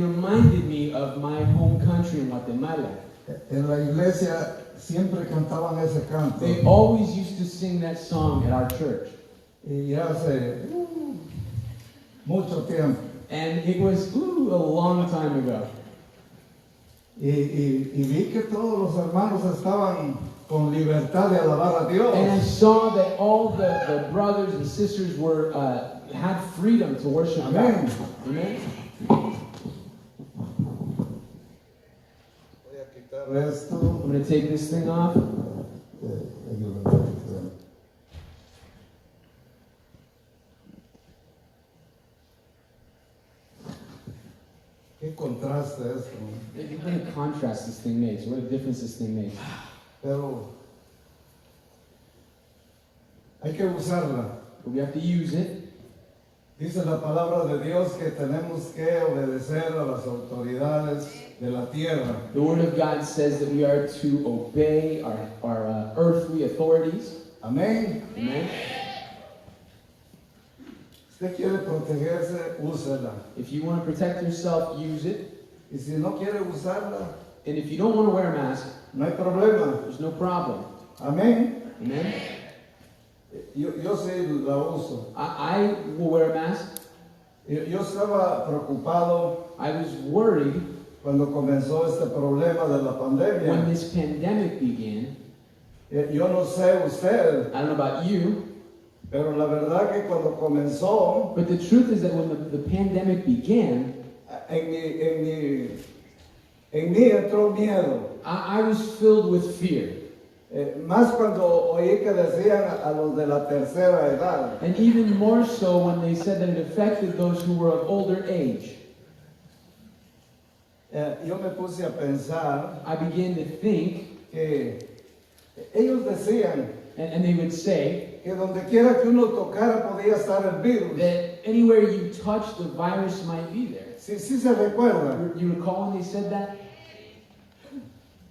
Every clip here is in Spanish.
reminded me of my home country in Guatemala. En la iglesia siempre cantaban ese canto. They always used to sing that song at our church. Y hace mucho tiempo. And it was, a long time ago. Y vi que todos los hermanos estaban con libertad de alabar a Dios. And I saw that all the brothers and sisters were had freedom to worship Amen. God. Amen. Voy a quitar esto. I'm going to take this thing off. Qué contraste esto. What a contrast this thing makes. What a difference this thing makes. Pero hay que usarla. But we have to use it. Dice la palabra de Dios que tenemos que obedecer a las autoridades de la tierra. The Word of God says that we are to obey our earthly authorities. Amén. Amen. Si usted quiere protegerse, úsela. If you want to protect yourself, use it. Y si no quiere usarla, And if you don't want to wear a mask, no hay problema. there's no problem. Amén. Amen. Yo sí la uso. I will wear a mask. Yo estaba preocupado I was worried cuando comenzó este problema de la when pandemia. this pandemic began. Yo no sé usted, I don't know about you, pero la verdad que cuando comenzó, but the truth is that when the pandemic began, en mí entró miedo. I was filled with fear. Más cuando oí que decían a los de la tercera edad. And even more so when they said that it affected those who were of older age. Yo me puse a pensar I began to think, que ellos decían and they would say, que donde quiera que uno tocara podía estar el virus. that anywhere you touch, the virus might be there. Sí se recuerda. You recall when they said that?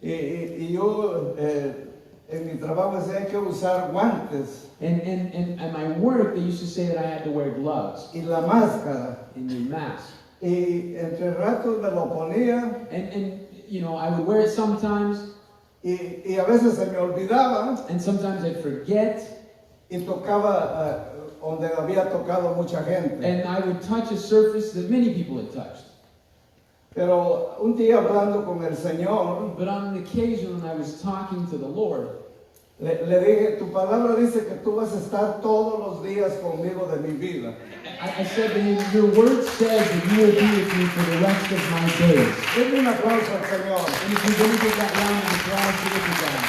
Y yo en mi trabajo decía hay que usar guantes And at my work, they used to say that I had to wear gloves y la máscara. and the mask. Y entre ratos me lo ponía And I would wear it sometimes, y a veces se me olvidaba and sometimes I'd forget, y tocaba donde había tocado mucha gente. and I would touch a surface that many people had touched. Pero un día hablando con el Señor, But on an occasion when I was talking to the Lord, le dije, tu palabra dice que tú vas a estar todos los días conmigo de mi vida. I said to him, your word says that you will be with me for the rest of my days. Denle un aplauso al Señor. And if you're going to get that round of applause, give it to God.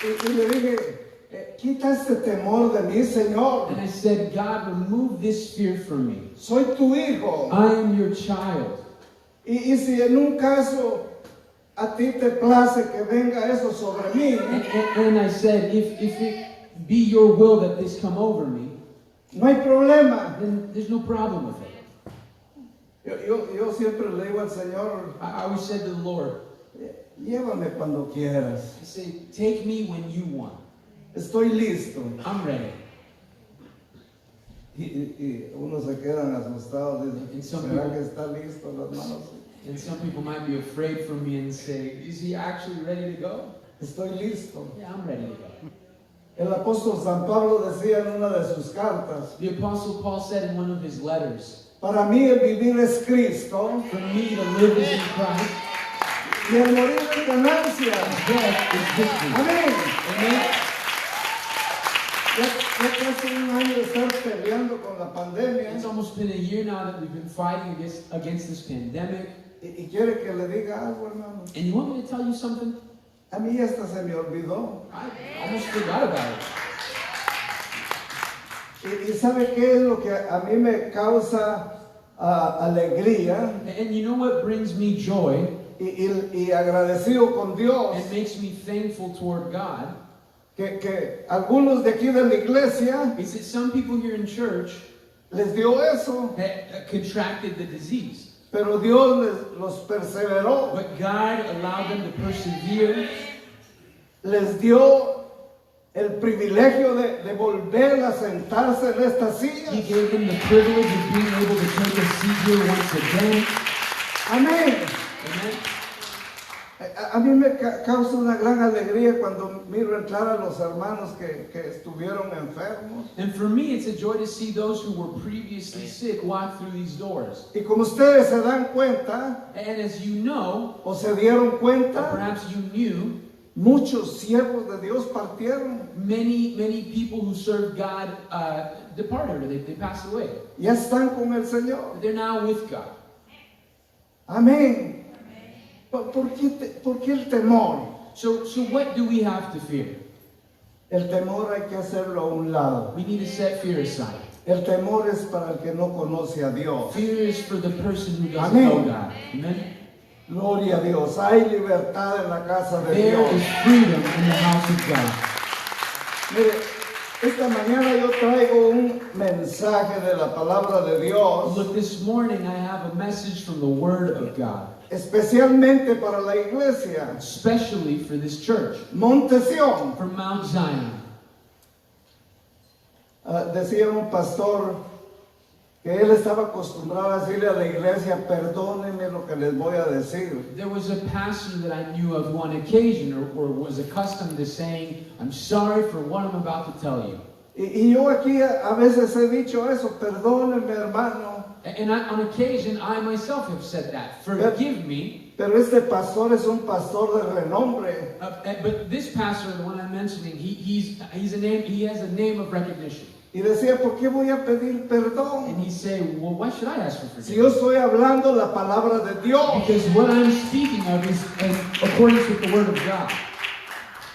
Y le dije, quita este temor de mí, Señor. And I said, God, remove this fear from me. Soy tu hijo. I am your child. Y si en un caso a ti te place que venga eso sobre mí, And I said, if it be your will that this come over me, no hay problema. then there's no problem with it. Yo siempre le digo al Señor, I always said to the Lord, llévame cuando quieras. I say, take me when you want. Estoy listo. I'm ready. Y unos se quedan asustados. And Dicen, some ¿será people- que está listo las manos? And some people might be afraid for me and say, is he actually ready to go? Estoy listo. Yeah, I'm ready to go. El apóstol San Pablo decía en una de sus cartas, The Apostle Paul said in one of his letters, para mí el vivir es Cristo for me to live is in Christ, y el morir es ganancia. death is victory. Amén. Amen? Ya casi un año de estar peleando con la pandemia It's almost been a year now that we've been fighting against this pandemic. y quiere que le diga algo, hermano. And you want me to tell you something? A mí hasta se me olvidó. I almost forgot about it. Y ¿sabe qué es lo que a mí me causa alegría And you know what brings me joy y agradecido con Dios? and makes me thankful toward God? Que algunos de aquí de la iglesia Is that some people here in church les dio eso, contracted the disease. pero Dios los perseveró, But God allowed them to persevere. les dio el privilegio de volver a sentarse en esta He silla. gave them the privilege of being able to take a seat here once again. Amén. Amen. A mí me causa una gran alegría cuando miro entrar a los hermanos que estuvieron enfermos. And for me, it's a joy to see those who were previously sick walk through these doors. Y como ustedes se dan cuenta, And as you know, o se dieron or cuenta, perhaps you knew, muchos siervos de Dios partieron. many people who served God departed, or they passed away. Ya están con el Señor. They're now with God. Amén. ¿Por qué el temor? So what do we have to fear? El temor hay que hacerlo a un lado. We need to set fear aside. El temor es para el que no conoce a Dios. Fear is for the person who doesn't Amén. know God. Amen. Gloria a Dios. Hay libertad en la casa de There Dios. is freedom in the house of God. Mire, esta mañana yo traigo un mensaje de la palabra de Dios, Look, this morning I have a message from the Word of God, especialmente para la iglesia. especially for this church, Monte Sión. for Mount Zion. Decía un pastor que él estaba acostumbrado a decirle a la iglesia, perdónenme lo que les voy a decir. There was a pastor that I knew of one occasion, or was accustomed to saying, I'm sorry for what I'm about to tell you. Y yo aquí a veces he dicho eso, perdónenme hermano, And on occasion, I myself have said that. Forgive me. pero este pastor es un pastor de renombre. But this pastor, the one I'm mentioning, he's a name. He has a name of recognition. Y decía, ¿por qué voy a pedir And perdón? he's saying, well, why should I ask for Si yo forgiveness? estoy hablando la palabra de Dios. Because what I'm speaking of is in accordance with the Word of God.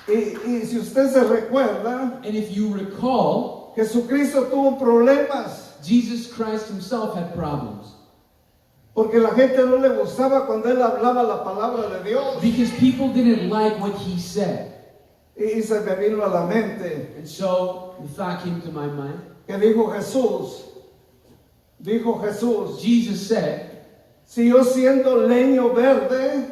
Y si usted se recuerda, And if you recall, Jesucristo tuvo problemas Jesus Christ himself had problems. porque la gente no le gustaba cuando él hablaba la palabra de Dios. Because people didn't like what he said. Y se me vino a la mente And so the thought came to my mind. que dijo Jesús, Jesus said, si yo siendo leño verde,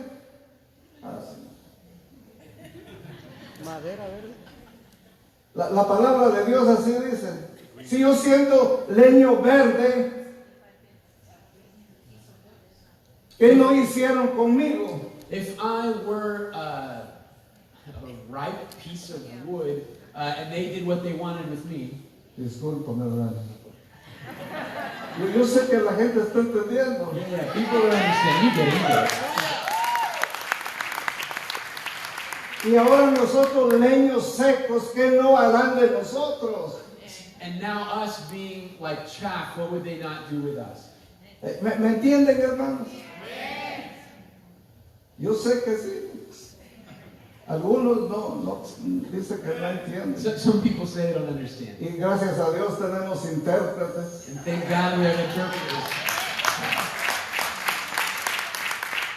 la palabra de Dios así dice, si yo siendo leño verde, ¿qué no hicieron conmigo? if I were a ripe piece of wood and they did what they wanted with me, Discúlpame, hermano. Yo sé que la gente está entendiendo. yeah, people don't understand. You get it. You get it. Y ahora nosotros leños secos, ¿qué no harán de nosotros? And now us being like chaff, what would they not do with us? ¿Me entienden, hermanos? Yo sé que sí. Algunos no dicen que no entienden. So, some people say they don't understand. Y gracias a Dios tenemos intérpretes. And thank God we have interpreters.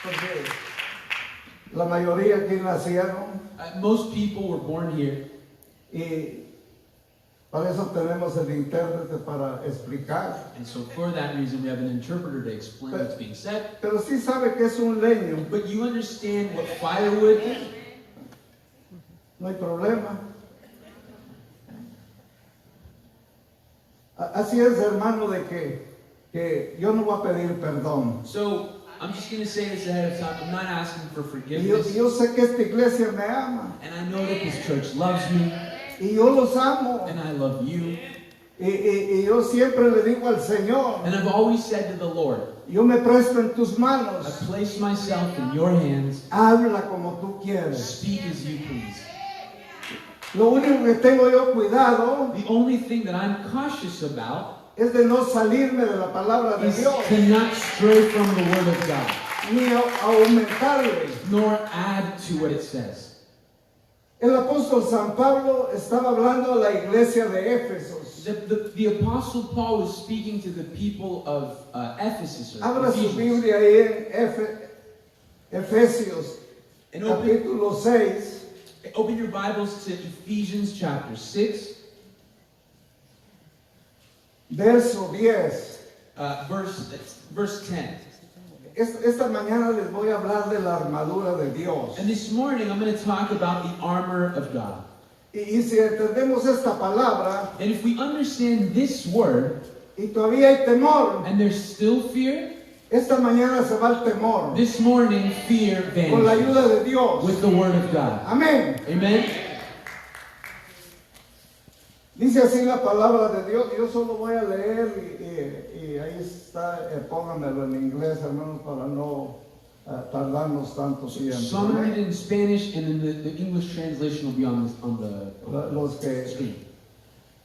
Porque la mayoría aquí nacieron Most people were born here, y para eso tenemos el intérprete para explicar. and so for that reason we have an interpreter to explain what's being said. Pero sí sabe que es un leño, But you understand what firewood is? no hay problema. Así es, hermano, de que yo no voy a pedir perdón. So I'm just going to say this ahead of time. I'm not asking for Y forgiveness. yo sé que esta iglesia me ama And I know that this church loves me, y yo los amo. and I love you. Y yo siempre le digo al Señor, And I've always said to the Lord, yo me presto en tus I manos, place myself in your hands. habla como tú quieres. Speak as you please. Lo único que tengo yo cuidado The only thing that I'm cautious about es de no salirme de la palabra de is Dios, to not stray from the Word of God, ni aumentarle. nor add to what it says. El apóstol San Pablo estaba hablando a la iglesia de Éfesos. The Apostle Paul was speaking to the people of Ephesus, or Abra su Ephesians. Biblia ahí en Efesios, And open, capítulo 6. open your Bibles to Ephesians chapter 6, Verso 10. verse 10. Esta mañana les voy a hablar de la armadura de Dios. And this morning I'm going to talk about the armor of God. Y si entendemos esta palabra And if we understand this word, y todavía hay temor, and there's still fear, esta mañana se va el temor this morning fear con la vanishes ayuda de Dios. with the word of God. Amén. Amen? Dice así la palabra de Dios. Yo solo voy a leer y ahí está, pónganmelo en inglés, hermanos, para no tardarnos tanto tiempo. So I'm going to read it in Spanish, and then the English translation will be on the Los que screen.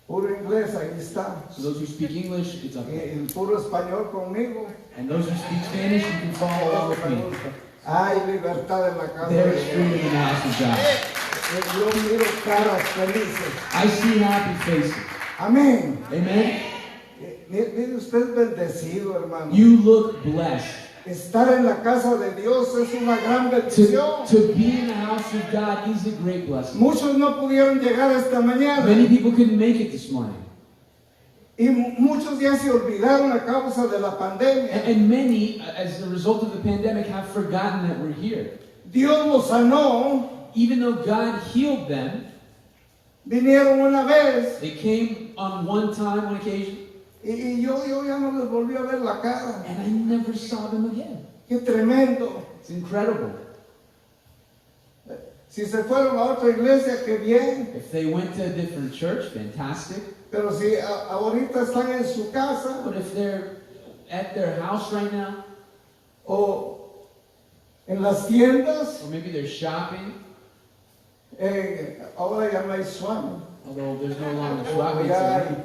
puro inglés, ahí está. So those who speak English, it's up Y there. el puro español conmigo. And those who speak Spanish, you can follow along with me. Hay libertad en la casa de There's Dios. freedom in the house of God. Yo miro caras felices. I see happy faces. Amén. Amen? Mire usted bendecido, hermano. You look blessed. Estar en la casa de Dios es una gran bendición. To be in the house of God is a great blessing. Muchos no pudieron llegar esta mañana. Many people couldn't make it this morning. Y muchos ya se olvidaron a causa de la pandemia. And many, as a result of the pandemic, have forgotten that we're here. Dios los sanó. Even though God healed them, Vinieron una vez. they came on one time, one occasion, Y yo ya no les volví a ver la cara. and I never saw them again. Qué tremendo. It's incredible. Si se fueron a otra iglesia, qué bien. If they went to a different church, fantastic. Pero si ahorita están en su casa But if they're at their house right now, o en las tiendas, or maybe they're shopping, ahora ya no hay suami. although there's no longer shopping, Ya hay.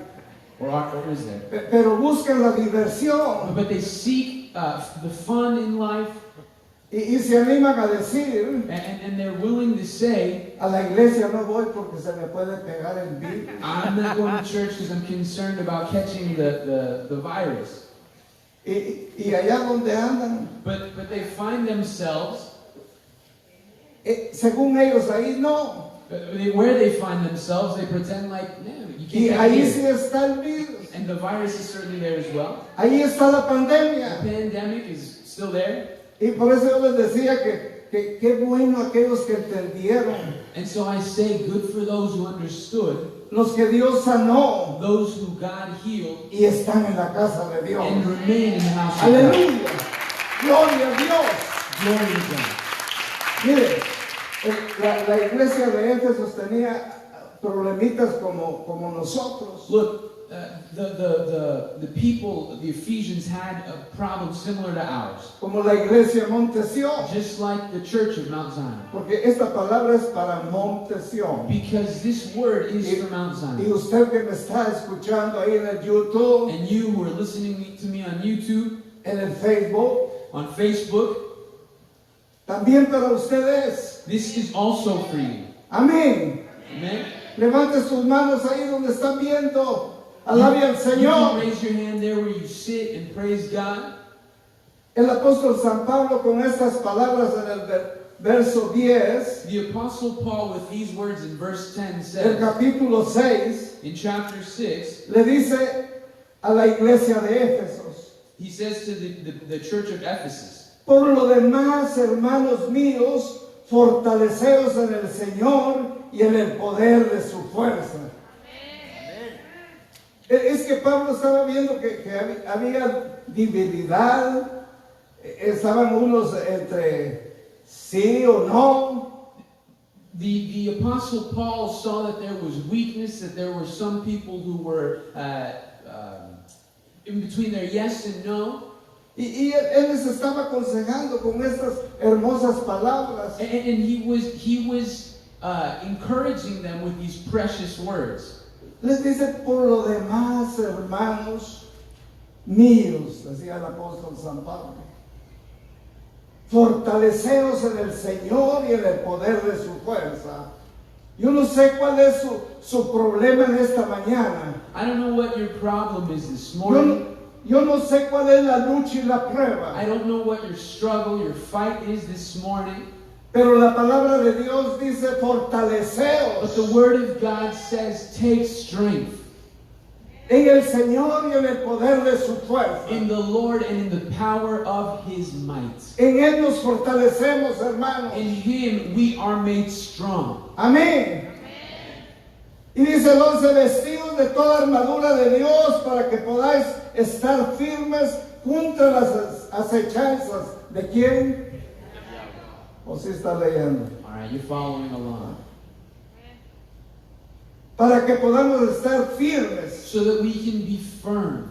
or is there? Pero buscan la diversión But they seek the fun in life, y se animan a decir, and they're willing to say, a la iglesia no voy porque se me puede pegar el virus. I'm not going to church because I'm concerned about catching the virus. Y allá donde andan, But they find themselves, según ellos ahí no. where they find themselves, they pretend like, no, you Y can't get ahí here. sí está el virus. And the virus is certainly there as well. Ahí está la The pandemia. pandemic is still there. Y por eso yo les decía que qué bueno aquellos que entendieron, And so I say, good for those who understood, los que Dios sanó those who God healed, y están en la casa de Dios. and remain in the house of God. Aleluya. Gloria a Dios. Glory to God. Mire, la iglesia de Éfeso tenía problemitas como nosotros. Look, the people, the Ephesians had a problem similar to ours. Como la iglesia Monte Sión. Just like the church of Mount Zion. Porque esta palabra es para Monte Sión. Because this word is for Mount Y Zion. usted que me está escuchando ahí en el YouTube, And you who are listening to me on YouTube, en el Facebook, on Facebook, también para ustedes. this is also for you. Amén. Amen? Levante sus manos ahí donde están viendo. Alabe al You can Señor. raise your hand there where you sit and praise God. El apóstol San Pablo con estas palabras en el verso 10, The Apostle Paul, with these words in verse 10, el says, capítulo 6, in chapter 6, le dice a la iglesia de Éfesos: he says to the church of Ephesus, por lo demás, hermanos míos, fortaleceos en el Señor y en el poder de su fuerza. Es que Pablo estaba viendo que había debilidad, estaban unos entre sí o no. The Apostle Paul saw that there was weakness, that there were some people who were in between their yes and no. Y él les estaba aconsejando con estas hermosas palabras. And he was encouraging them with these precious words. Les dice, por lo demás, hermanos míos, decía el apóstol San Pablo, fortaleceos en el Señor y en el poder de su fuerza. Yo no sé cuál es su problema en esta mañana. I don't know what your problem is this morning. Yo no sé cuál es la lucha y la prueba. I don't know what your struggle, your fight is this morning. Pero la palabra de Dios dice, fortaleceos But the Word of God says, take strength en el Señor y en el poder de su fuerza. in the Lord and in the power of His might. En Él nos fortalecemos, hermanos. In Him we are made strong. Amén. Y dice el 11, vestidos de toda armadura de Dios para que podáis estar firmes contra las acechanzas. ¿De quién? ¿O si está leyendo? All right, you're following along. Para que podamos estar firmes. So that we can be firm.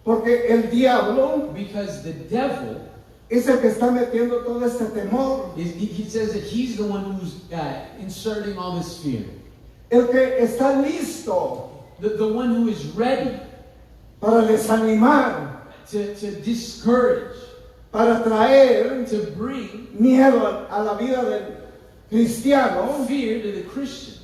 Porque el diablo Because the devil, es el que está metiendo todo este temor. he says that he's the one who's inserting all this fear. El que está listo The one who is ready para desanimar, to discourage, para traer to bring miedo a la vida del cristiano. fear to the Christian.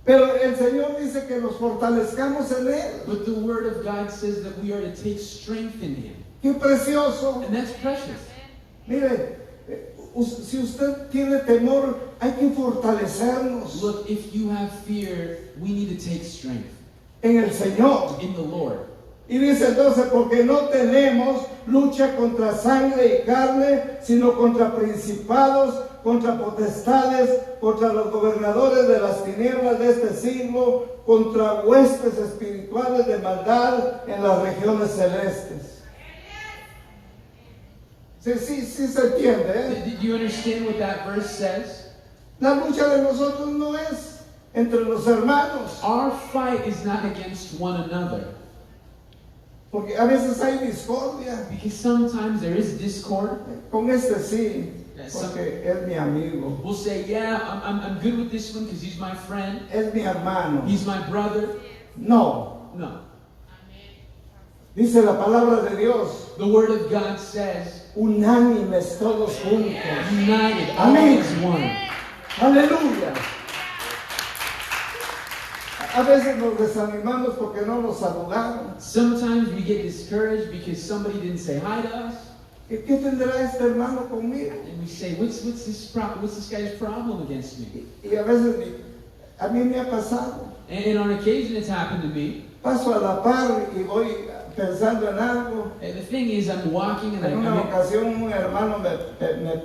Pero el Señor dice que nos fortalezcamos en Él. But the Word of God says that we are to take strength in Him. ¡Qué precioso! And that's precious. Mire, si usted tiene temor, hay que fortalecernos Look, if you have fear, we need to take strength en el Señor. in the Lord. Y dice entonces, porque no tenemos lucha contra sangre y carne, sino contra principados, contra potestades, contra los gobernadores de las tinieblas de este siglo, contra huestes espirituales de maldad en las regiones celestes. Sí se entiende, ¿eh? Did you understand what that verse says? La lucha de nosotros no es entre los hermanos, Our fight is not against one another. porque a veces hay discordia. Because sometimes there is discord. Con este sí, Yes. porque es mi amigo, We'll say, yeah, I'm good with this one because he's my friend. es mi hermano. He's my brother. No, No. dice la palabra de Dios, The Word of God says, unánimes todos juntos. united, all Amén. as one. Aleluya. A veces nos desanimamos porque no nos saludaron. Sometimes we get discouraged because somebody didn't say hi to us. ¿Qué tendrá este hermano conmigo? And we say, what's this guy's problem against me? Y a veces a mí me ha pasado. And on occasion it's happened to me. Paso a la par y voy pensando en algo. And the thing is, I'm walking and En una ocasión un hermano me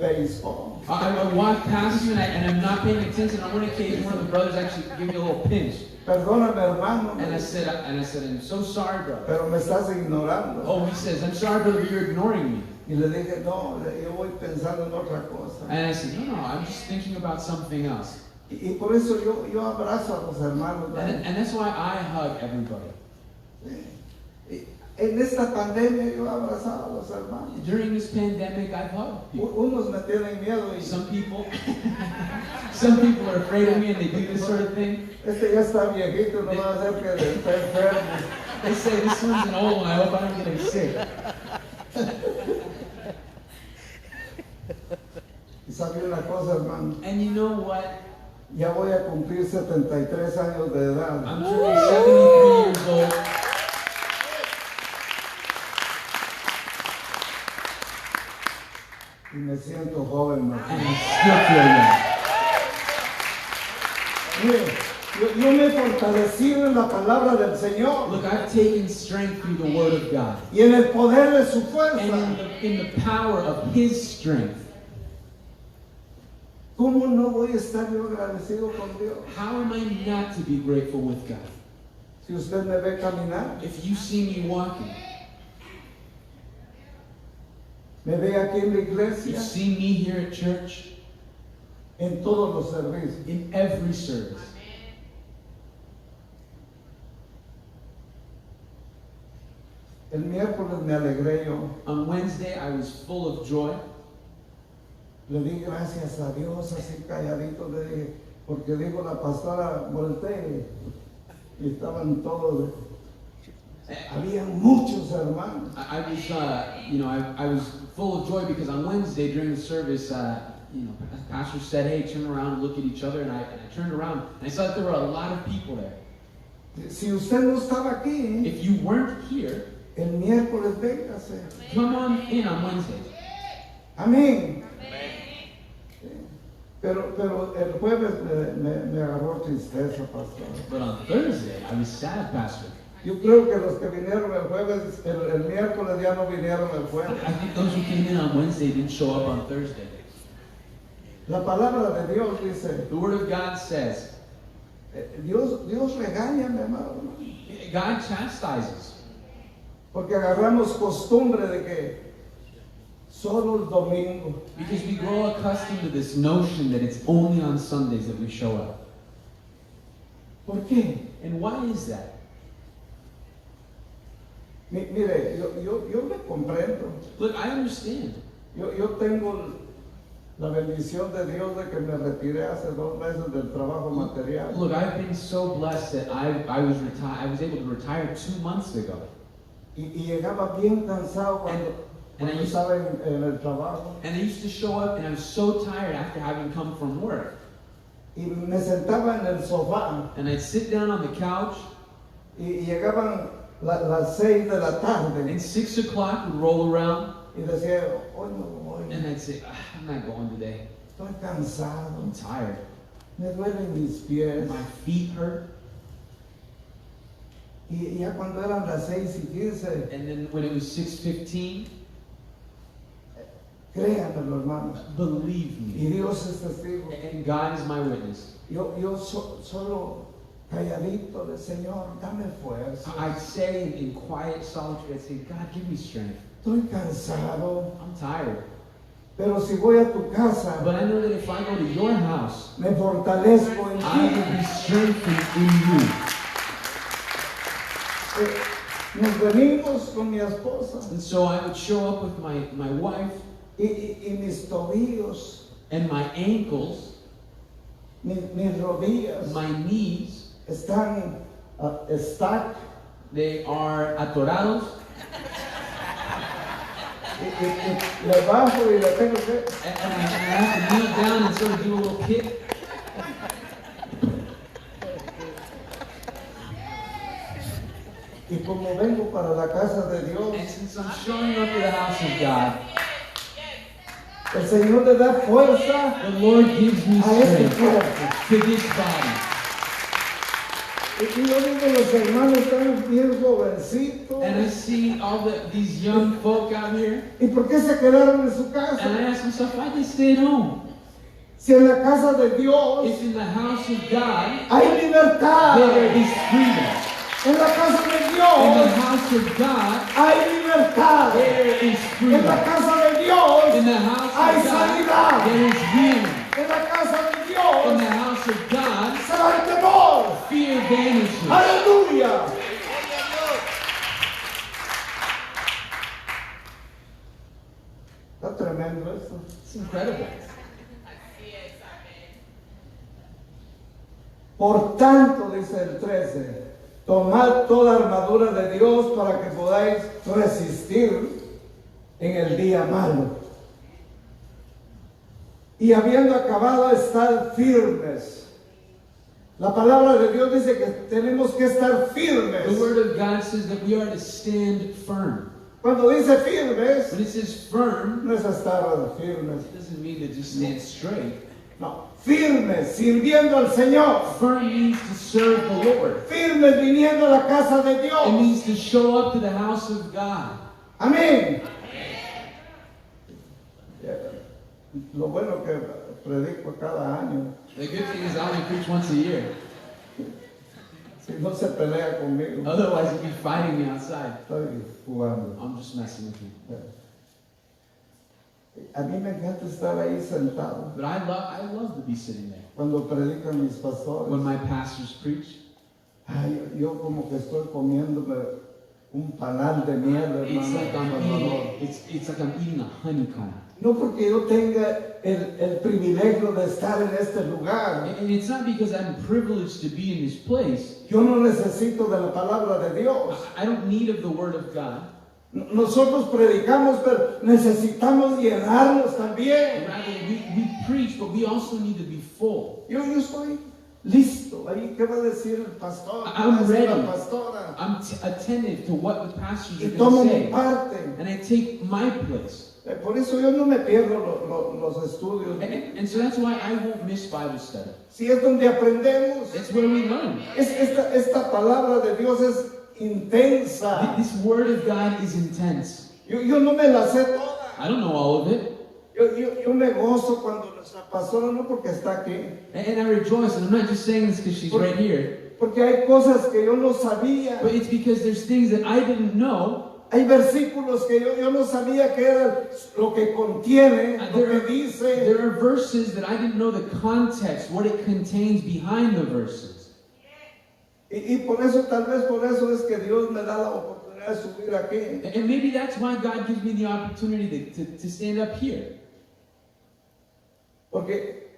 pellizcó. I walk past you and I'm not paying attention. On one occasion, one of the brothers actually gave me a little pinch. Perdóname, hermano, And I said, I'm so sorry, brother. pero me estás ignorando. Oh, he says, I'm sorry, brother, but you're ignoring me. Y le dije, no, yo voy pensando en otra cosa. And I said, no, I'm just thinking about something else. Y por eso yo abrazo a los hermanos. And that's why I hug everybody. En esta pandemia yo abrazaba a los hermanos. During this pandemic, I've hugged people. Unos me tienen miedo y Some people are afraid of me and they do this sort of thing. este ya está viejito, no va a ser que esté enfermo. They say, this one's an old one, I hope I don't get him sick. Y sabe una cosa, hermano, And you know what? ya voy a cumplir 73 años de edad. I'm turning 73 years old. Y me siento joven, hermano. And I still feel young. Mire, yo me he fortalecido en la palabra del Señor Look, I've taken strength through the Word of God. y en el poder de su And fuerza. in the power of His strength. ¿Cómo no voy a estar yo agradecido con Dios? How am I not to be grateful with God? Si usted me ve caminar, If you see me walking, me ve aquí en la you iglesia, see me here at church, en todos los servicios. in every service. El miércoles me alegré yo. On Wednesday, I was full of joy. Le di gracias a Dios así calladito, le dije, porque dijo la pastora, volteé y estaban todos, habían muchos hermanos. I was, I was full of joy because on Wednesday during the service, Pastor said, "Hey, turn around and look at each other." And I turned around and I saw that there were a lot of people there. Si usted no estaba aquí, If you weren't here, el miércoles véngase. come on in on Wednesday. Amén. Pero el jueves me agarró tristeza, pastor. But on Thursday, I was sad, Pastor. Yo creo que los que vinieron el jueves, el miércoles ya no vinieron el jueves. I think those who came in on Wednesday didn't show up on Thursday. La palabra de Dios dice, The Word of God says, Dios regaña, mi amado, hermano. God chastises. Porque agarramos costumbre de que solo el domingo. Because we grow accustomed to this notion that it's only on Sundays that we show up. ¿Por qué? And why is that? Mire, yo me comprendo. Look, I understand. Yo tengo la bendición de Dios de que me retiré hace 2 meses del trabajo material. Look, I've been so blessed that I was able to retire 2 months ago. Y llegaba bien cansado cuando used- estaba en el trabajo. And I used to show up and I was so tired after having come from work. Y me sentaba en el sofá And I'd sit down on the couch y llegaban las 6 de la tarde and 6 o'clock would roll around y decía, hoy no voy, and I'd say, I'm not going today. estoy cansado, I'm tired. me duelen mis pies. My feet hurt. Y ya cuando eran las 6:15, And then when it was 6:15, créanmelo, hermano, believe y me, Dios es testigo. and God is my witness, Yo solo calladito de Señor, dame fuerza. I'd say in quiet solitude, I'd say, God, give me strength. Estoy cansado, I'm tired. pero si voy a tu casa, But I know that if I go to your house, me fortalezco en I will ti. be strengthened in you. Nos venimos con mi esposa And so I would show up with my wife, y mis tobillos, and my ankles, mis rodillas my knees, están stuck. they are atorados. Y le bajo y le tengo que... And I have to kneel down and sort of do a little kick. Y como vengo para la casa de Dios, And since I'm showing up at the house of God, el Señor le da fuerza the Lord gives me a este strength cuerpo. to this body. Y yo digo, los hermanos están bien jovencitos. And I see all these young folk out here, ¿Y por qué se quedaron en su and casa? I ask myself, why they stay at home? Si en la casa de Dios If in the house of God, hay libertad, there is freedom. en la casa de In the Dios house of God, hay libertad, there is en freedom. la casa de Dios In the house hay of God, sanidad, there is healing. en la casa de In Dios the house of God, se va el temor. fear vanishes. Aleluya. Está tremendo esto. It's incredible. Por tanto, dice el 13, tomad toda armadura de Dios para que podáis resistir en el día malo. Y habiendo acabado, estar firmes. La palabra de Dios dice que tenemos que estar firmes. The Word of God says that we are to stand firm. Cuando dice firmes, When it says firm, no es estar firmes. it doesn't mean to just stand straight. No, firmes, sirviendo al Señor. Firm means to serve the Lord. Firmes viniendo a la casa de It Dios. means to show up to the house of God. Amén. Lo bueno que predico cada año. The good thing is I only preach once a year. Si no se pelea conmigo, Otherwise, you'd be fighting me outside. estoy jugando. I'm just messing with you. A mí me encanta estar ahí sentado But I love to be sitting there. cuando predican mis pastores. When my pastors preach, Ay, yo como que estoy comiéndome un panal de miel, it's hermano. like I'm Salvador. eating, it's like I'm eating a honeycomb. No porque yo tenga el privilegio de estar en este lugar. And it's not because I'm privileged to be in this place. Yo no necesito de la palabra de Dios. I don't need of the Word of God. Nosotros predicamos, pero necesitamos llenarnos también. Rather, we preach, but we also need to be full. Yo estoy listo. Ahí, ¿qué va a decir el pastor? ¿Qué va a I'm decir la ready. pastora? I'm attentive to what the pastors Y are tomo going to mi say. parte. And I take my place. Por eso yo no me pierdo los estudios. And so that's why I won't miss Bible study. Si es donde aprendemos. It's where we learn. Esta palabra de Dios es intensa. This Word of God is intense. Yo no me la sé toda. I don't know all of it. Yo me gozo cuando nuestra pastora, no porque está aquí, And I rejoice, and I'm not just saying this because she's right here, porque hay cosas que yo no sabía. but it's because there's things that I didn't know. Hay versículos que yo no sabía que era lo que contiene, lo que dice. There are verses that I didn't know the context, what it contains behind the verses. Y por eso, tal vez por eso es que Dios me da la oportunidad de subir aquí. And maybe that's why God gives me the opportunity to stand up here. Porque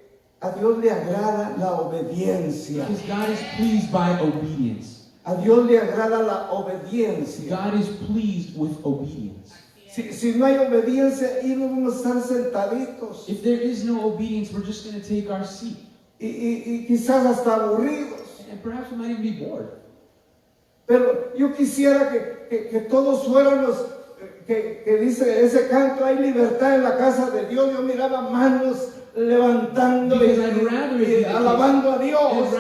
a Dios le agrada la obediencia. Because God is pleased by obedience. A Dios le agrada la obediencia. God is pleased with obedience. Si no hay obediencia, y no vamos a estar sentaditos. If there is no obedience, we're just going to take our seat. Y quizás hasta aburridos. And perhaps we might even be bored. Pero yo quisiera que todos fuéramos, que dice ese canto, hay libertad en la casa de Dios. Yo miraba manos levantando y alabando a Dios.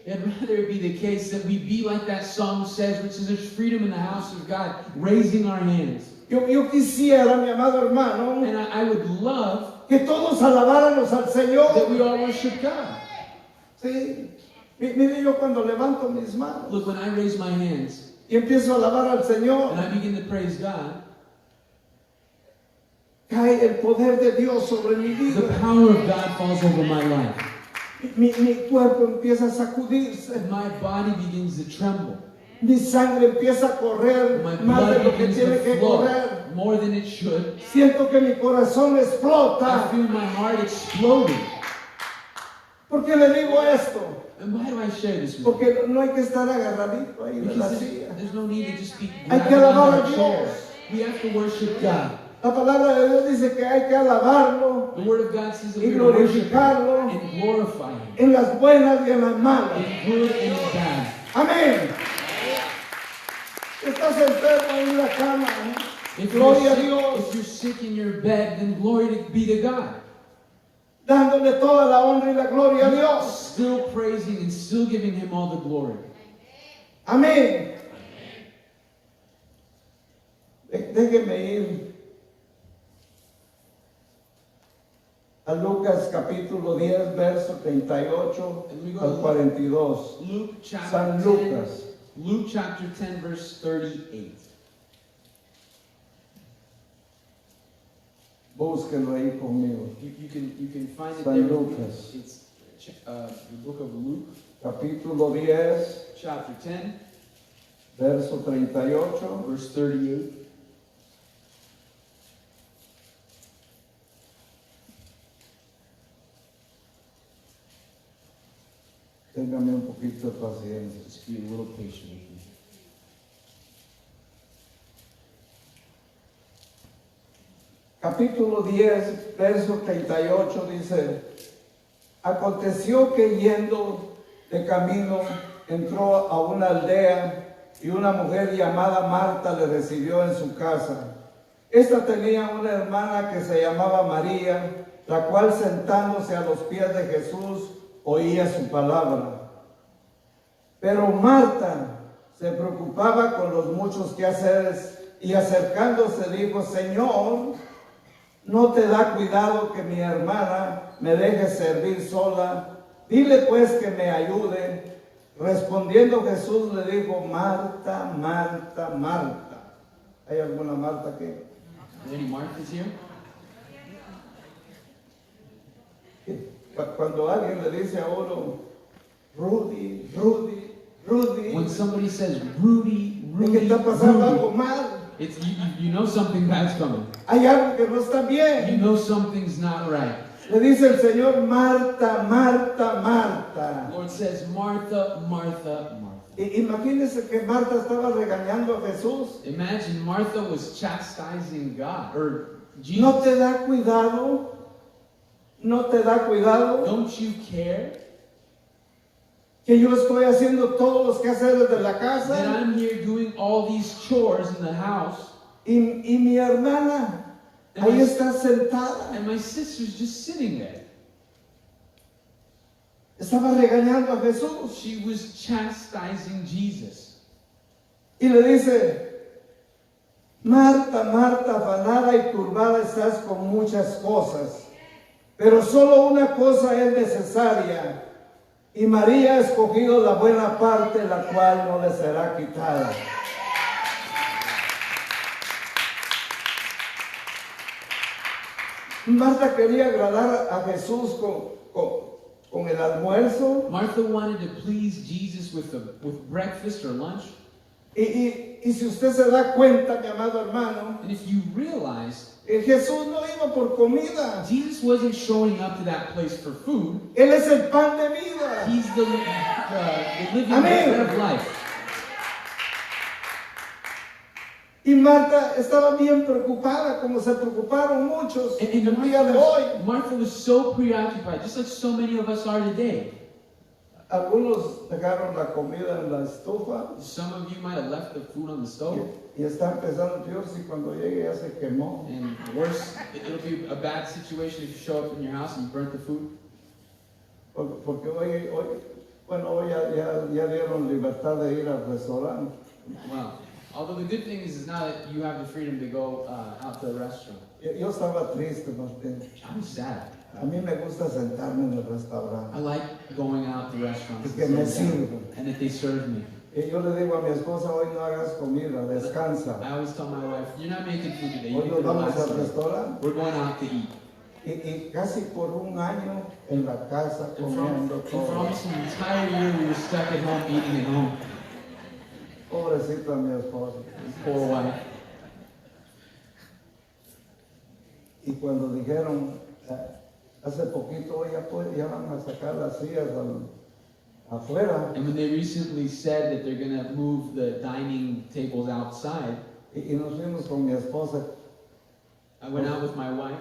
It'd rather be the case that we be like that song says, which says there's freedom in the house of God, raising our hands. Yo quisiera, mi amado hermano, And I would love que todos alabáramos al Señor. that we all worship God. Sí. Mire, yo cuando levanto mis manos Look, when I raise my hands y empiezo a alabar al Señor, and I begin to praise God, cae el poder de Dios sobre mi the vida. power of God falls over my life. Mi cuerpo empieza a sacudirse. My body begins to tremble. Mi sangre empieza a correr My más de blood lo que begins tiene to que flow correr. more than it should. Siento que mi corazón I explota. feel my heart exploding. ¿Por qué le digo esto? And why do I share this with you? Porque no hay que estar agarradito ahí de la Because silla. there's no need to just be Hay que grabbing alabar on a our Dios. chairs. We have to worship God. La palabra de Dios dice que hay que alabarlo The Word of God says that y we are to worship Him glorificarlo and glorify Him en las buenas y en las malas. in good and in bad. Amén. Estás enfermo en la cama. If Gloria a you're, Dios. if you're sick in your bed, then glory be to God. Dándole toda la honra y la gloria a Dios. Still praising and still giving Him all the glory. Amén. Déjeme ir a Lucas capítulo 10, verso 38 al 42. Luke chapter San 10, Lucas. Luke chapter 10, verse 38. Búsquenlo ahí conmigo. You can find it San there. Lucas. It's the book of Luke, Capítulo 10, chapter 10, verso 38. verse 38. Téngame un poquito de paciencia. Just be a little patient with me. Capítulo 10, verso 38 dice: aconteció que yendo de camino entró a una aldea y una mujer llamada Marta le recibió en su casa. Esta tenía una hermana que se llamaba María, la cual sentándose a los pies de Jesús oía su palabra. Pero Marta se preocupaba con los muchos quehaceres y acercándose dijo: Señor, ¿no te da cuidado que mi hermana me deje servir sola? Dile pues que me ayude. Respondiendo Jesús le dijo: Marta, Marta, Marta. ¿Hay alguna Marta aquí? Are there any Marthas here? Cuando alguien le dice a uno, Rudy, Rudy, Rudy, When somebody says Rudy, es que Rudy, está pasando Rudy, algo mal. it's you know something bad's coming. Hay algo que no está You bien. know something's not right. Le dice el Señor: Marta, Marta, Marta. The Lord says, Martha, Martha, Martha. Imagínense que Marta estaba regañando a Jesús. Imagine Martha was chastising God, or Jesus. ¿No te da cuidado? ¿No te da cuidado Don't you care que yo estoy haciendo todos los quehaceres de la that casa? I'm here doing all these chores in the house, Y mi hermana ahí está sentada. and my sister's just sitting there? Estaba regañando a Jesús. She was chastising Jesus. Y le dice: Marta, Marta, afanada afanada y turbada estás con muchas cosas, pero solo una cosa es necesaria, y María ha escogido la buena parte, la cual no le será quitada. Marta quería agradar a Jesús con el almuerzo. Martha wanted to please Jesus with breakfast or lunch. Y si usted se da cuenta, mi amado hermano, And if you realize, Jesús no iba por comida. Jesus wasn't showing up to that place for food. Él es el pan de vida. He's the living Amén. bread of life. Y Marta estaba bien preocupada, como se preocuparon muchos And el día de hoy. Martha was so preoccupied, just like so many of us are today. Algunos dejaron la comida en la estufa Some of you might have left the food on the stove. y está empezando peor si cuando llegue ya se quemó. And worse, it'll be a bad situation if you show up in your house and you burnt the food. Porque hoy ya dieron libertad de ir al restaurante. Well, although the good thing is now that you have the freedom to go out to a restaurant. Yo estaba triste, Martín. I was sad. A mí me gusta sentarme en el restaurante. I like going out to restaurants Y que me sirvan. and that they serve me. Y yo le digo a mi esposa, hoy no hagas comida, descansa. I always tell my wife, you're not making food today. You Hoy need nos to vamos relax al today. restaurante. We're going out to eat. Y casi por un año en la casa And comiendo for todo. almost an entire year, we were stuck at home eating at home. Pobrecita mi esposa. Poor wife. Y cuando dijeron, hace poquito ya van a sacar las sillas afuera. And when they recently said that they're going to move the dining tables outside, Y nos fuimos con mi esposa. I went out with my wife.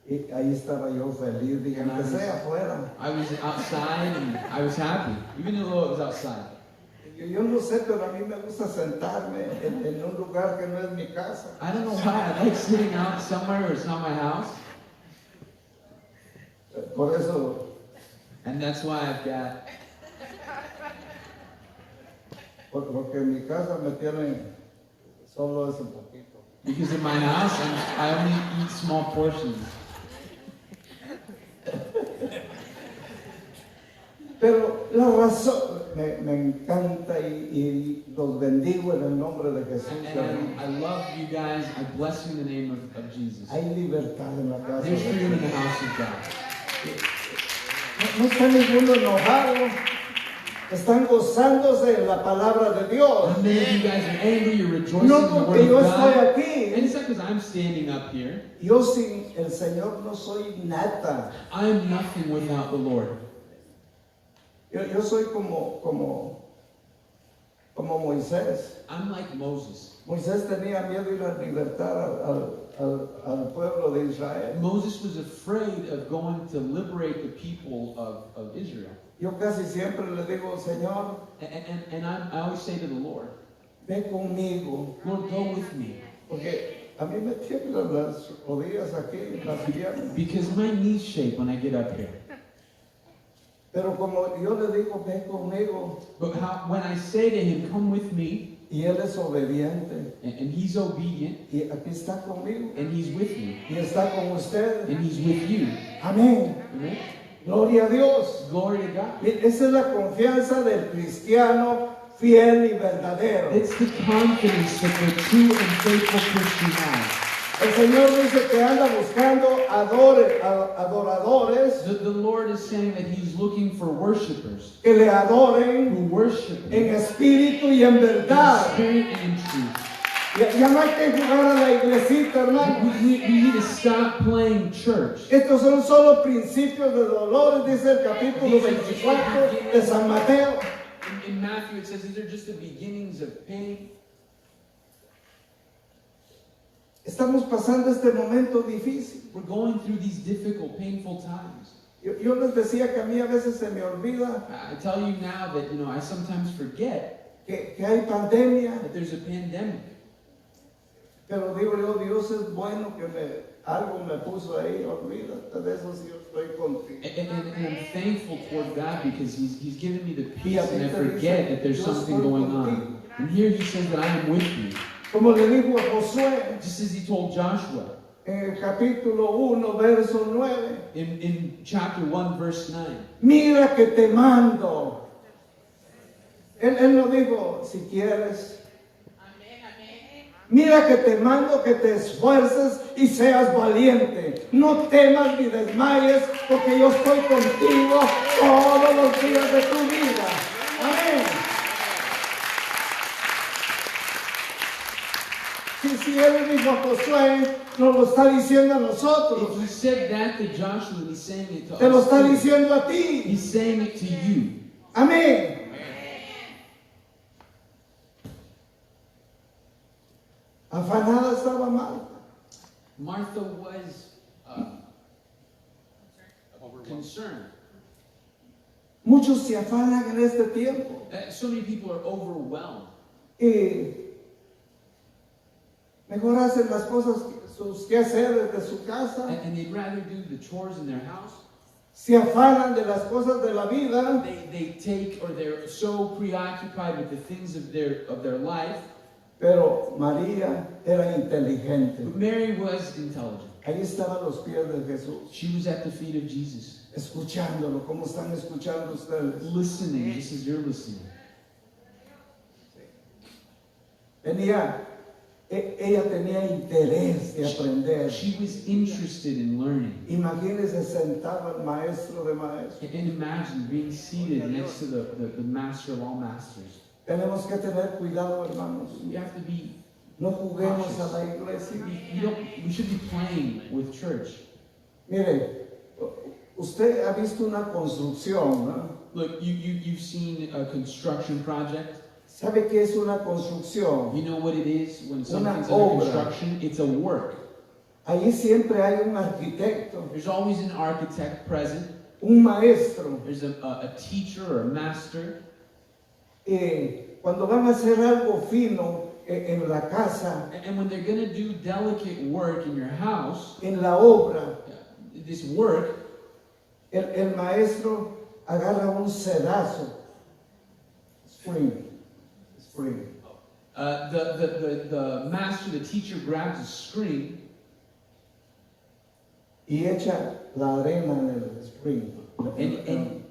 Y ahí estaba yo feliz. Dije, empecé afuera. I was outside and I was happy, even though it was outside. Yo no sé, pero a mí me gusta sentarme en un lugar que no es mi casa. I don't know why. I like sitting out somewhere where it's not my house. Por eso, And that's why I've got, porque en mi casa me tienen solo ese poquito. because in my house, I only eat small portions. Pero la razón me encanta y los bendigo en el nombre de Jesús. And I love you guys. I bless you in the name of Jesus. Hay libertad en la casa. There's freedom in the house of God. No está ninguno enojado. Están gozándose en la palabra de Dios. None of you guys are angry. You're rejoicing No in the porque word yo of estoy God. aquí. And it's not because I'm standing up here. Yo sin el Señor no soy nada. I am nothing without the Lord. Yo soy como Moisés. I'm like Moses. Moisés tenía miedo ir a libertar al pueblo de Israel. Moses was afraid of going to liberate the people of Israel. Yo casi siempre le digo, Señor, And I always say to the Lord, ve conmigo. Lord, go with me. Porque a mí me tiemblan las rodillas aquí, las piernas. Because my knees shake when I get up here. Pero como yo le digo, ve conmigo, But when I say to him, come with me, y él es obediente, and he's obedient, y aquí está conmigo, and he's with me, y está con usted. and he's with you. Amén. Amen? Gloria a Dios. Glory to God. Esa es la confianza del cristiano fiel y verdadero. It's the confidence that the true and faithful Christian has. El Señor dice que anda buscando adoradores The Lord is saying that he's looking for worshipers que le adoren who worship en him espíritu y en in verdad. spirit and in truth. Ya no hay que jugar a la iglesita, hermano. We need to stop playing church. Estos son solo principios de dolores, dice el capítulo 24 de San Mateo. In Matthew it says these are just the beginnings of pain. Estamos pasando este momento difícil. We're going through these difficult, painful times. Yo les decía que a mí a veces se me olvida I tell you now that, I sometimes forget que hay pandemia, that there's a pandemic. pero digo yo, Dios es bueno que algo me puso ahí, olvídate de eso si yo estoy contigo. And I'm thankful toward God because He's given me the peace and I forget that there's something going on. And here He says that I am with you. como le dijo a Josué Just as he told Joshua en el capítulo 1, verso 9. in chapter 1, verse 9. Mira que te mando. Él no dijo, si quieres. Mira que te mando que te esfuerces y seas valiente. No temas ni desmayes, porque yo estoy contigo todos los días de tu vida. Amén. Si él dijo a Josué, nos lo está diciendo a nosotros. If he said that to Joshua, he's saying it to Te lo us. está too. diciendo a ti. He's saying it to you. Amén. Afanada estaba Marta. Martha was concerned. Muchos se afanan en este tiempo. So many people are overwhelmed. Y mejor hacen las cosas, sus quehaceres de su casa. And they'd rather do the chores in their house. Se afanan de las cosas de la vida. They take, or they're so preoccupied with the things of their life. Pero María era inteligente. But Mary was intelligent. Ahí estaban los pies de Jesús, She was at the feet of Jesus, escuchándolo, como están escuchando ustedes. listening, just as you're listening. Ella tenía interés de aprender. She was interested in learning. Imagínense sentado el maestro de maestros. And imagine being seated next to the master of all masters. Tenemos que tener cuidado, hermanos. We have to be, No juguemos a la iglesia. we should be playing with church. Mire, usted ha visto una construcción, ¿no? Look, you've seen a construction project. ¿Sabe qué es una construcción? You know what it is when something's Una under obra. construction? It's a work. Allí siempre hay un arquitecto, There's always an architect present. un maestro. There's a teacher or a master. Cuando van a hacer algo fino en la casa, And when they're going to do delicate work in your house, en la obra, this work, el maestro agarra un sedazo. Spring. the master, the teacher grabs a string Y echa la arena en el spring.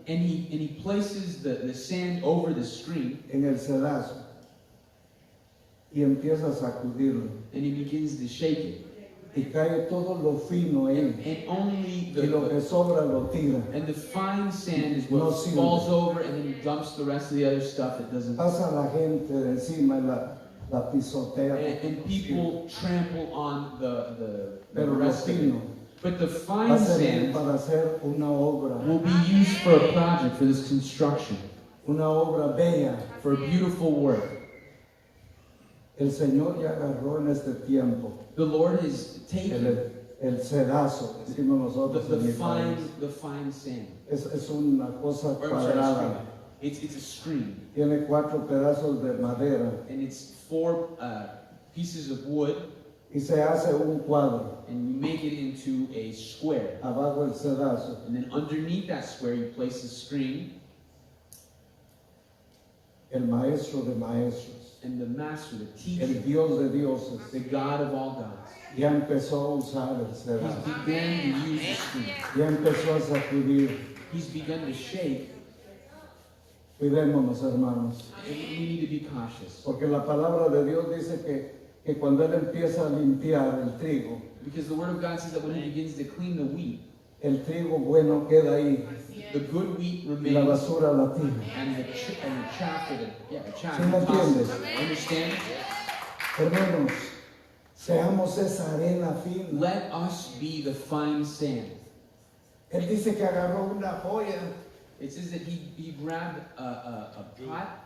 and he places the sand over the string En el sedazo. Y empieza a sacudirlo. and he begins to shake it. Y cae todo lo fino ahí. And only Y lo que sobra lo tira. and the fine sand is what No sirve. falls over, and then he dumps the rest of the other stuff that doesn't. Pasa la gente de encima y la pisotea. And people trample on the Pero lo rest of it. fino But the va a fine servir sand para hacer una obra. will be used for a project, for this construction, Una obra bella. for a beautiful work. El Señor ya agarró en este tiempo The Lord is taking el sedazo, decimos nosotros en mi país. the fine sand. Es una cosa Or, I'm sorry, cuadrada. string. It's a string, Tiene 4 pedazos de madera and it's 4 pieces of wood, y se hace un cuadro. and you make it into a square. Abajo el sedazo. And then underneath that square, you place the string, El maestro de maestros, and the master, the el teacher, Dios de dioses, the God of all gods, ya empezó a usar el he's sedazo. begun to use the string. Ya empezó a sacudir. He's begun to shake, Cuidémonos, hermanos, and we need to be cautious. porque la palabra de Dios dice que cuando Él empieza a limpiar el trigo, Because the Word of God says that when He begins to clean the wheat, el trigo bueno queda ahí the good wheat y la remains, basura la tira. and the chaff, the chaff ¿Sí me is tossed. entiendes? Understand? Hermanos, seamos esa arena fina. Let us be the fine sand. Él dice que agarró una joya, It says that he grabbed a pot,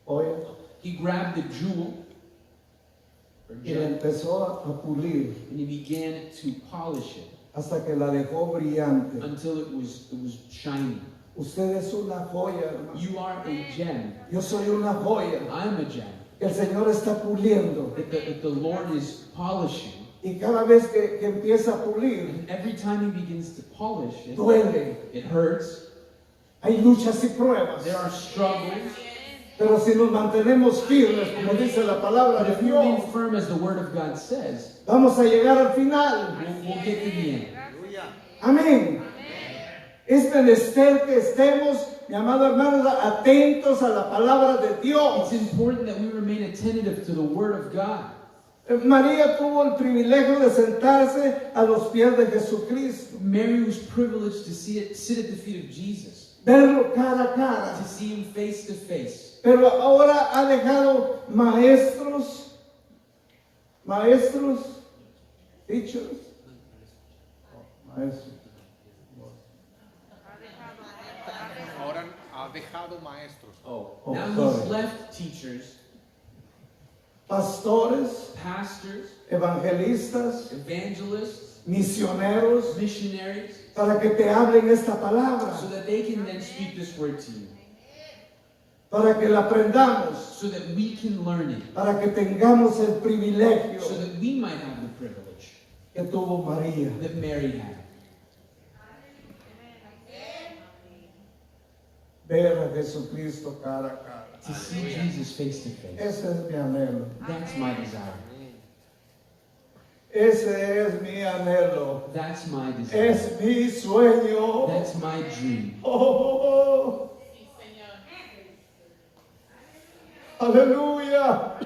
joya, he grabbed the jewel, or y la gem, empezó a pulir and he began to polish it hasta que la dejó brillante. until it was shiny. Usted es una joya, hermano. You are a gem. Yo soy una joya. I'm a gem. El Señor está puliendo. That the Lord is polishing. Y cada vez que empieza a pulir, And every time he begins to polish it, duele. it hurts. Hay luchas y pruebas. There are struggles. Pero si nos mantenemos firmes, como dice la palabra But de if we remain Dios, firm as the Word of God says, vamos a llegar al final. we'll get to the end. Amén. Es menester que estemos, mi amado hermano, atentos a la palabra de It's Dios. important that we remain attentive to the Word of God. María tuvo el privilegio de sentarse a los pies de Jesucristo, Mary was privileged to sit at the feet of Jesus, verlo cara a cara. to see Him face to face. Pero ahora ha dejado maestros, teachers, maestros. Ahora ha dejado maestros. Oh, Oh, now sorry. He's left teachers, Pastores, pastors, evangelistas, evangelists, misioneros, missionaries, para que te hablen esta palabra, so that they can then speak this word to you, para que la aprendamos, so that we can learn it, para que tengamos el privilegio so that we might have the privilege que tuvo María. that Mary had. Ver a Jesucristo cara a cara. To see Jesus face to face. Ese es mi anhelo. That's my desire. Ese es mi anhelo. That's my desire. Es mi sueño. That's my dream. Oh, aleluya.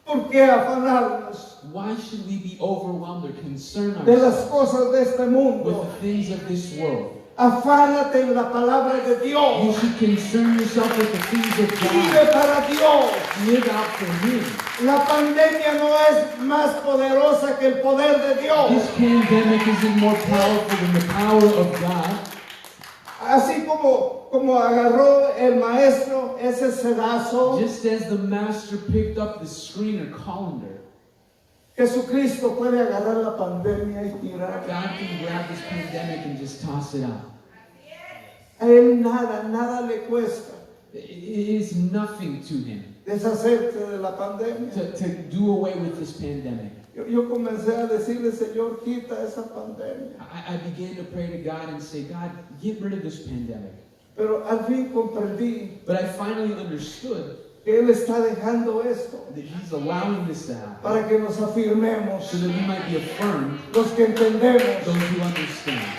¿Por qué afanarnos Why should we be overwhelmed or concern de las ourselves cosas de este with mundo? the things of this world? Afánate en la palabra de You Dios. should concern yourself with the things of Vive God. para Dios. Live out for Him. La pandemia no es más poderosa que el poder de This Dios. pandemic isn't more powerful than the power of God. Así como agarró el maestro ese sedazo, Just as the master picked up the screen or colander, Jesucristo puede agarrar la pandemia y tirar. God can grab this pandemic and just toss it out. A él nada le cuesta It is nothing to Him deshacerse de la pandemia. to do away with this pandemic. Yo comencé a decirle, Señor, quita esa pandemia. I began to pray to God and say, God, get rid of this pandemic. Pero al fin comprendí But I finally understood que Él está dejando esto that He's allowing this to happen para que nos afirmemos, so that we might be affirmed, los que entendemos. those who understand.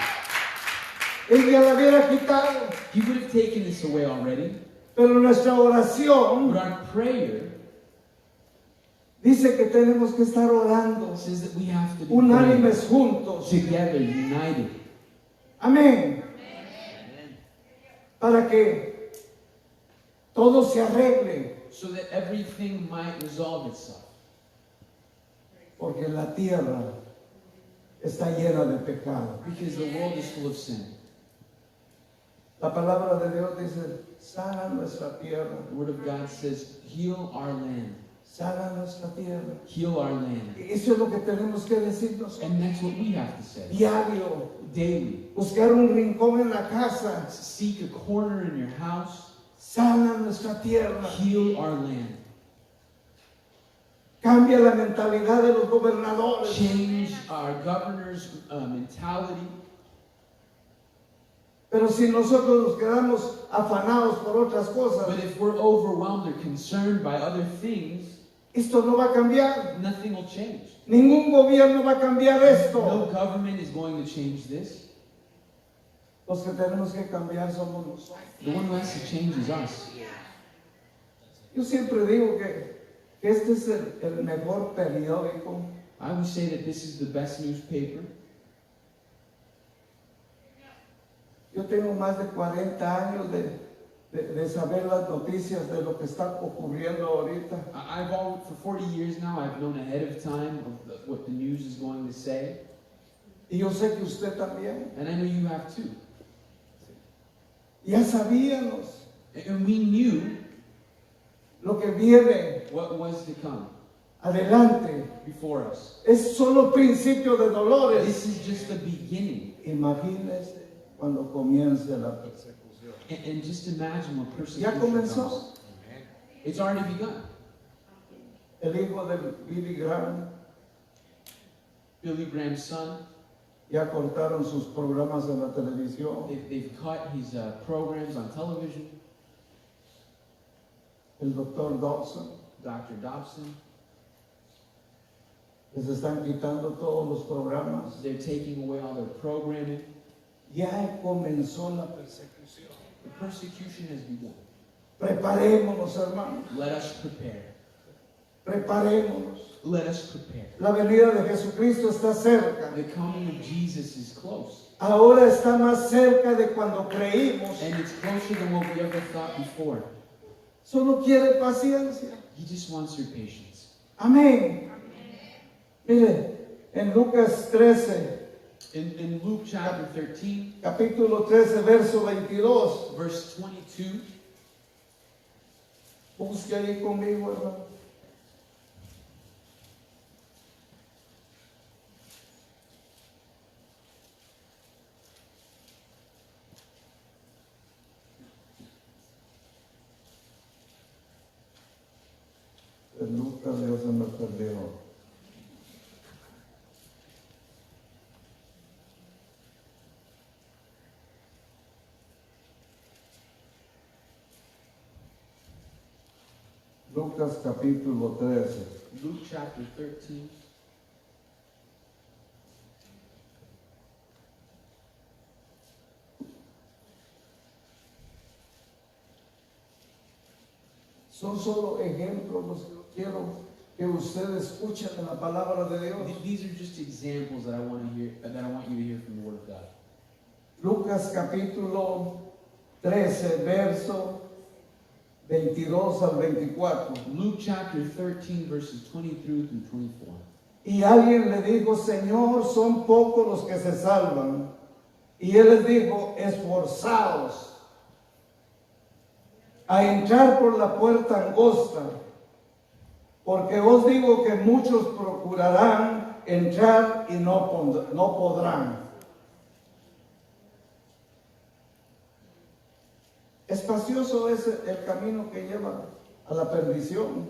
Él ya la hubiera quitado, He would have taken this away already, pero nuestra oración but our prayer dice que tenemos que estar orando says that we have to be praying unánimes juntos. together, united, Amén. Para que todo se arregle, so that everything might resolve itself. porque la tierra está llena de pecado. Because the world is full of sin. La palabra de Dios dice, sana nuestra tierra, The Word of God says, heal our land. sana nuestra tierra. Heal our land. Eso es lo que tenemos que decirnos And that's what we have to say. diario. Daily. Buscar un rincón en la casa, Seek a corner in your house. sana nuestra tierra. Heal our land. Cambia la mentalidad de los gobernadores. Change our governor's mentality. Pero si nosotros nos quedamos afanados por otras cosas, But if we're overwhelmed or concerned by other things, esto no va a cambiar. nothing will change. Ningún gobierno va a cambiar No esto. government is going to change this. Los que tenemos que cambiar somos nosotros. The one who has to change is us. Yo siempre digo que este es el mejor periódico. I would say that this is the best newspaper. Yo tengo más de 40 años de saber las noticias de lo que está ocurriendo ahorita. For 40 years now, I've known ahead of time of what the news is going to say. Y yo sé que usted también. And I know you have too. Ya sabíamos And we knew lo que viene what was to come adelante. before us. Es solo principio de dolores. This is just the beginning. Imagínese cuando comience la persecución. And just imagine what Ya persecution comenzó. comes. It's already begun. El hijo de Billy Graham Billy Graham's son, ya cortaron sus programas en la televisión. they've cut his programs on television. el doctor Dobson, Dr. Dobson. les están quitando todos los programas. They're taking away all their programming. Ya comenzó la persecución. The persecution has begun. Preparémonos, hermanos. Let us prepare. Preparémonos. Let us prepare. La venida de Jesucristo está cerca. The coming of Jesus is close. Ahora está más cerca de cuando creímos. And it's closer than what we ever thought before. Solo quiere paciencia. He just wants your patience. Amén. Mire, en Lucas 13, In Luke chapter 13, capítulo 13, verso 22. verse 22, Busque ahí conmigo, hermano. Lucas, Dios se me perdió. Lucas capítulo 13. Luke chapter 13, Son solo ejemplos los que quiero que ustedes escuchen en la palabra de Dios. these are just examples that I want to hear, that I want you to hear from the Word of God. Lucas capítulo 13, verso 22 al 24. Luke chapter 13, verses 23 through 24. Y alguien le dijo, Señor, son pocos los que se salvan. Y él les dijo, esforzaos a entrar por la puerta angosta, porque os digo que muchos procurarán entrar y no podrán. Espacioso es el camino que lleva a la perdición,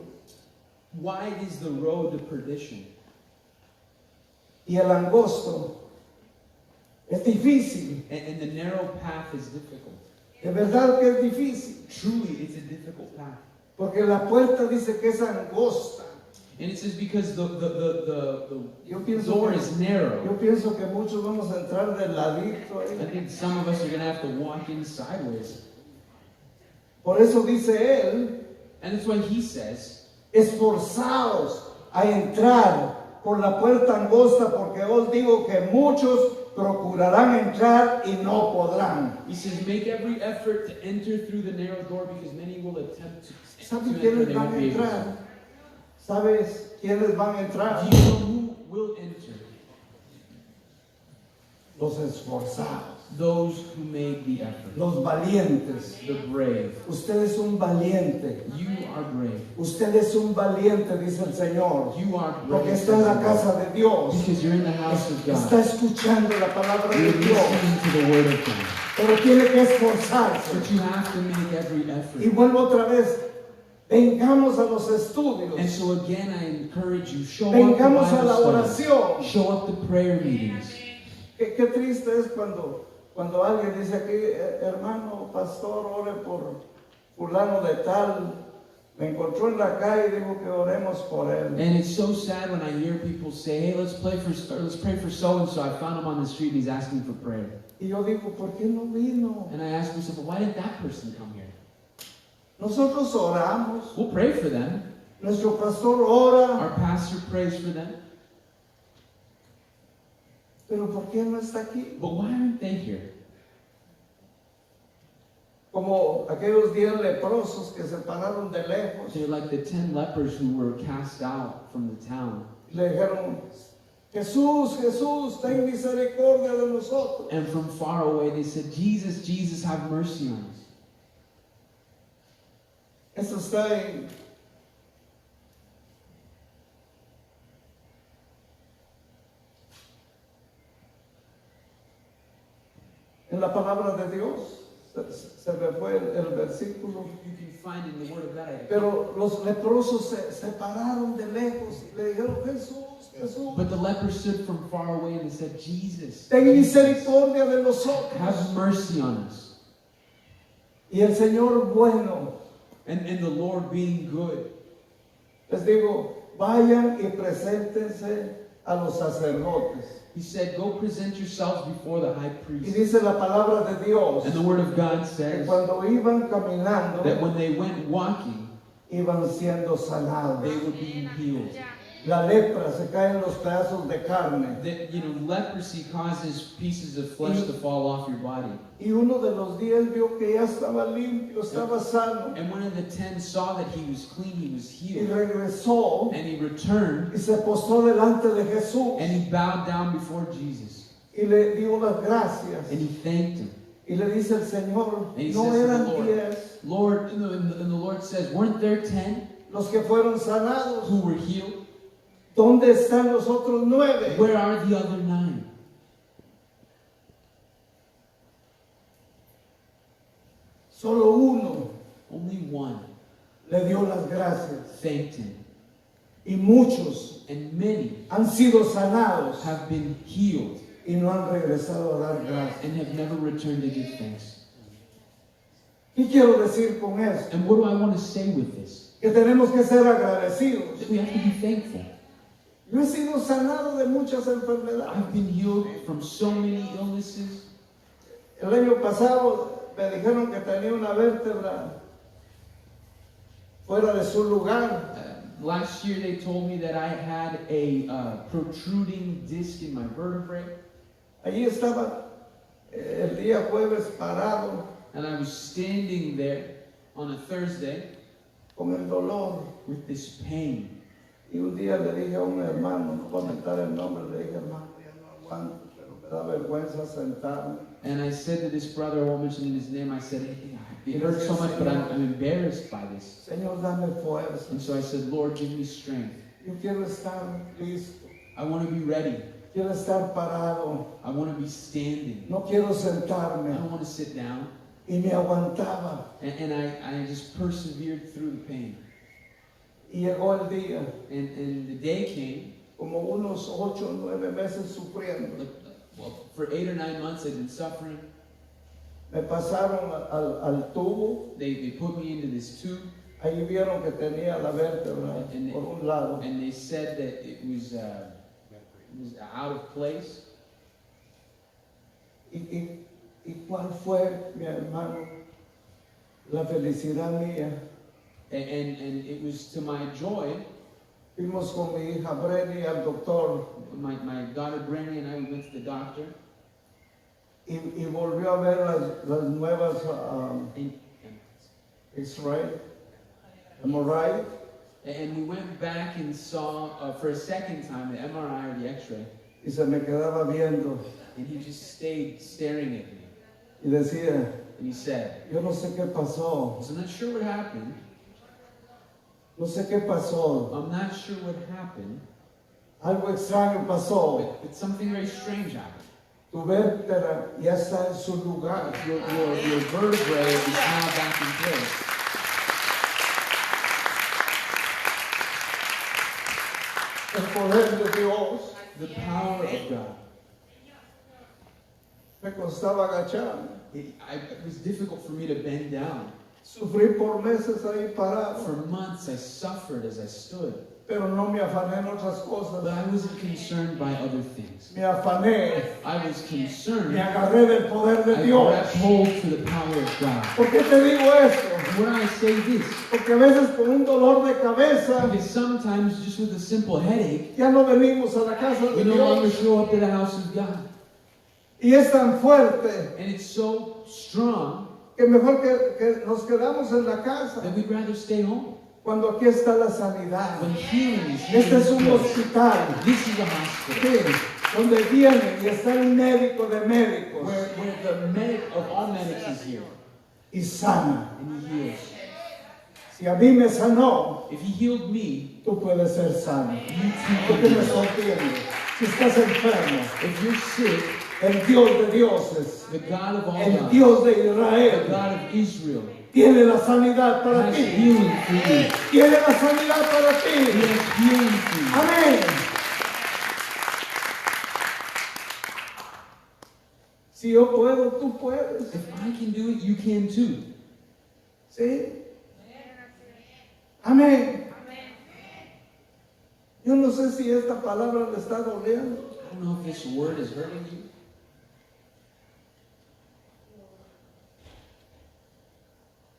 Wide is the road to perdition, y el angosto es difícil. and the narrow path is difficult. De verdad que es difícil, Truly, it's a difficult path. porque la puerta dice que es angosta. And it says because the Yo pienso door que, is narrow. yo pienso que muchos vamos a entrar del ladito I ahí. think some of us are going to have to walk in sideways. Por eso dice él, And that's why he says, esforzaos a entrar por la puerta angosta, porque os digo que muchos procurarán entrar y no podrán. he says, make every effort to enter through the narrow door because many will attempt to ¿Sabes enter quiénes they van won't a be able entrar? to. ¿Sabes quiénes van a entrar? Do you know who will enter? Los esforzados, Those who make the effort. los valientes. The brave. Usted es un valiente. You are brave. Usted es un valiente, dice el Señor. You are Porque brave. está en la casa de Dios. Because you're in the house of Está God. escuchando la palabra You're de Dios. listening to the word of God. Pero tiene que esforzarse. But you have to make every Y effort. vuelvo otra vez. Vengamos a los estudios. And so again, I encourage you, show up to Vengamos a la Bible studies. oración. Show up to prayer meetings. Qué triste es cuando alguien dice aquí, hermano, pastor, ore por fulano de tal. Me encontró en la calle y dijo que oremos por él. And it's so sad when I hear people say, hey, let's pray for so-and-so. I found him on the street and he's asking for prayer. Y yo digo, ¿por qué no vino? And I ask myself, well, why didn't that person come here? Nosotros oramos. We'll pray for them. Nuestro pastor ora. Our pastor prays for them. Pero ¿por qué no está aquí? But why aren't they here? Como aquellos 10 leprosos que se pararon de lejos. They're like the 10 lepers who were cast out from the town. Le dijeron, Jesús, Jesús, ten misericordia de nosotros. And from far away they said, Jesus, Jesus, have mercy on us. Eso está en la palabra de Dios. Se me fue el versículo. You can find in the Word of God. Pero los leprosos se pararon de lejos y le dijeron, Jesús, Jesús, But the lepers stood from far away and they said, Jesus, ten Jesus, misericordia de nosotros. have mercy on us. Y el Señor bueno and the Lord being good. Les digo, vayan y preséntense a los sacerdotes. He said, go present yourselves before the high Y priest. dice la palabra de Dios And the word of God que says cuando iban caminando, that when they went walking, iban siendo they sanados. were being healed. La lepra se caen los pedazos de carne. That, leprosy causes pieces of flesh to fall off your body. Y uno de los 10 vio que ya estaba limpio, estaba sano. And one of the 10 saw that he was clean, he was Y healed. regresó And he returned y se postó delante de Jesús. and he bowed down before Jesus. Y le dio las gracias. And he thanked him. Y le dice el Señor, And he no says to the eran Lord, 10 Lord, and the Lord says, weren't there 10 los que fueron sanados. who were healed? ¿Dónde están los otros 9? Where are the other 9? Solo uno Only one le dio las gracias. thanked him. Y muchos And many han sido sanados have been healed y no han regresado a dar gracias. and have never returned to give thanks. ¿Qué quiero decir con esto? And what do I want to say with this? Que tenemos que ser agradecidos. That we have to be thankful. Yo he sido sanado de muchas enfermedades. I've been healed from so many illnesses. El año pasado me dijeron que tenía una vértebra fuera de su lugar. Last year they told me that I had a protruding disc in my vertebrae, Allí estaba el día jueves parado and I was standing there on a Thursday con el dolor. with this pain. Y un día le dije a un hermano, no voy a mentar el nombre, le dije, hermano, ya no aguanto, pero me da vergüenza sentarme. And I said to this brother, I won't mention his name, I said, it hurts so much, but I'm embarrassed by this. Señor, dame fuerza. And so I said, Lord, give me strength. Yo quiero estar listo. I want to be ready. Quiero estar parado. I want to be standing. No quiero I sentarme. don't want to sit down. Y me aguantaba. And I just persevered through the pain. Y llegó el día, And the day came, como unos 8 o 9 meses sufriendo. well, for 8 or 9 months I'd been suffering. Me pasaron al tubo. They put me into this tube, Ahí vieron que tenía la vértebra And- por un lado. and they said that it was out of place. ¿Y cuál fue, mi hermano, la felicidad mía? And it was to my joy, Fuimos con mi hija Brenny al doctor my daughter Brandy and I went to the doctor, y volvió a ver las nuevas and, X-ray. Am I right? and we went back and saw for a second time the MRI or the X-ray, Y se me quedaba viendo and he just stayed staring at me, y decía, and he said, yo no sé qué pasó, I'm not sure what happened. no sé qué pasó, I'm not sure what happened, algo extraño pasó. but something very strange happened. Tu vértebra ya está en su lugar. Your vertebrae is now back in place. El poder de Dios. The power of God. Me costaba agacharme. It was difficult for me to bend down. Sufrí por meses ahí parado, For months I suffered as I stood, pero no me afané en otras but cosas. I wasn't concerned by other things. Me afané, I was concerned. me agarré del poder de I Dios. grabbed hold to the power of God. ¿Por qué te digo esto? And when I say this, Porque a veces con un dolor de cabeza because sometimes just with a simple headache, ya no venimos a la casa we de no longer Dios. show up to the house of God. Y es tan fuerte And it's so strong que mejor que nos quedamos en la casa that we'd rather stay home. cuando aquí está la sanidad. When healing is here, Este es un in this place. hospital, This is a hospital sí, donde viene y está el médico de médicos where the medic of all medics is here y sana. and he heals. Si a mí me sanó, If he healed me, tú puedes ser sano. you too ¿Por can qué be me healed. entiendes? Si estás enfermo, If you're sick, el Dios de dioses, the God of all el gods, Dios de the Israel, God of Israel, tiene la sanidad para has ti. healing for you. Tiene la sanidad para He ti. has healing for you. Amén. Si yo puedo, tú puedes. If I can do it, you can too. ¿Sí? Amén. Yo no sé si esta palabra le está doliendo. I don't know if this word is hurting you.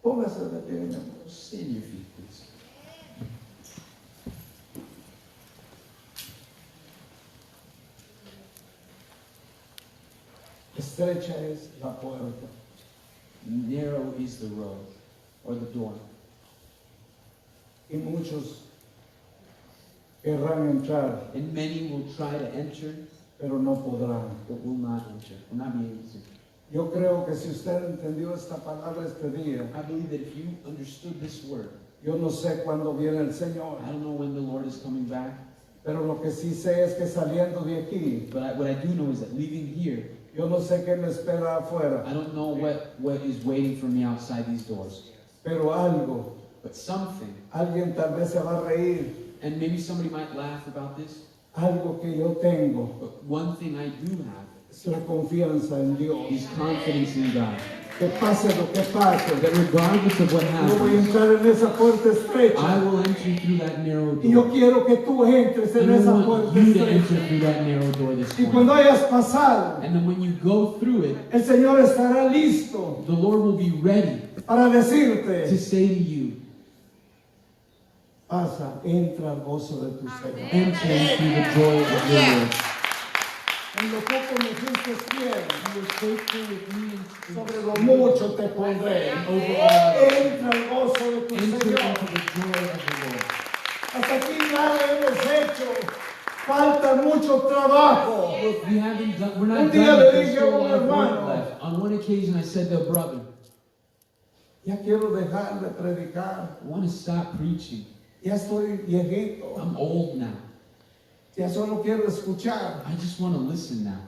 Póngase de pie, mi amor. Stand your feet, please. Estrecha es la puerta. Narrow is the road, or the door. Y muchos querrán entrar, And many will try to enter, pero no podrán. but will not enter, will not be able to. Yo creo que si usted entendió esta palabra este día, I believe that if you understood this word, yo no sé cuándo viene el Señor, I don't know when the Lord is coming back, pero lo que sí sé es que saliendo de aquí, but what I do know is that leaving here, yo no sé qué me espera afuera, I don't know what is waiting for me outside these doors. pero algo, But something, alguien tal vez se va a reír, and maybe somebody might laugh about this, algo que yo tengo but one thing I do have es la confianza en Dios. is confidence in God. Que pase lo que pase, That regardless of what yo voy a happens, entrar en esa puerta I estrecha will enter through that narrow y yo door. quiero que tú entres en And I esa want puerta you to estrecha. enter through that narrow door this Y cuando morning. hayas pasado, And then when you go through it, el Señor estará listo the Lord will be ready para to decirte, say to you, pasa, entra al gozo de tu Señor. enter into the joy of your Lord. En lo poco me fuiste fiel, You were faithful with me and sobre lo mucho te pondré. over all. Entra al gozo de tu Enter Señor. into the joy of the Lord. Hasta aquí nada hemos hecho. Falta mucho trabajo. Look, we haven't done, we're Un not día done le yet. There's dije still a a un lot of work hermano, left. On one occasion, I said to a brother, ya quiero dejar de predicar. I want to stop preaching. Ya estoy viejito. I'm old now. Ya solo quiero escuchar. I just want to listen now.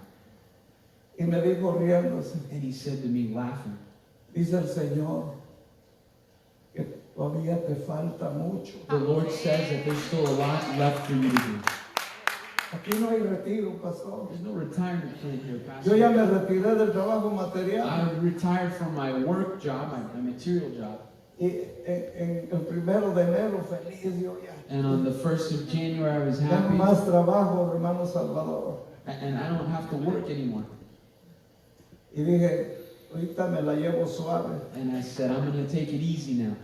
Y me dijo riéndose. And he said to me, laughing, Dice el Señor que todavía te falta mucho. the Lord says that there's still a lot left for you to do. Aquí no hay retiro, pastor. There's no retirement plan here, Yo ya Pastor. me retiré del trabajo material. I retired from my work job, my material job. Y en el 1 de enero feliz yo ya. And on the 1st of January, I was Ya no happy. más trabajo, hermano Salvador. And I don't have to work anymore. Y dije, ahorita me la llevo suave. And I said, I'm going to take it easy now.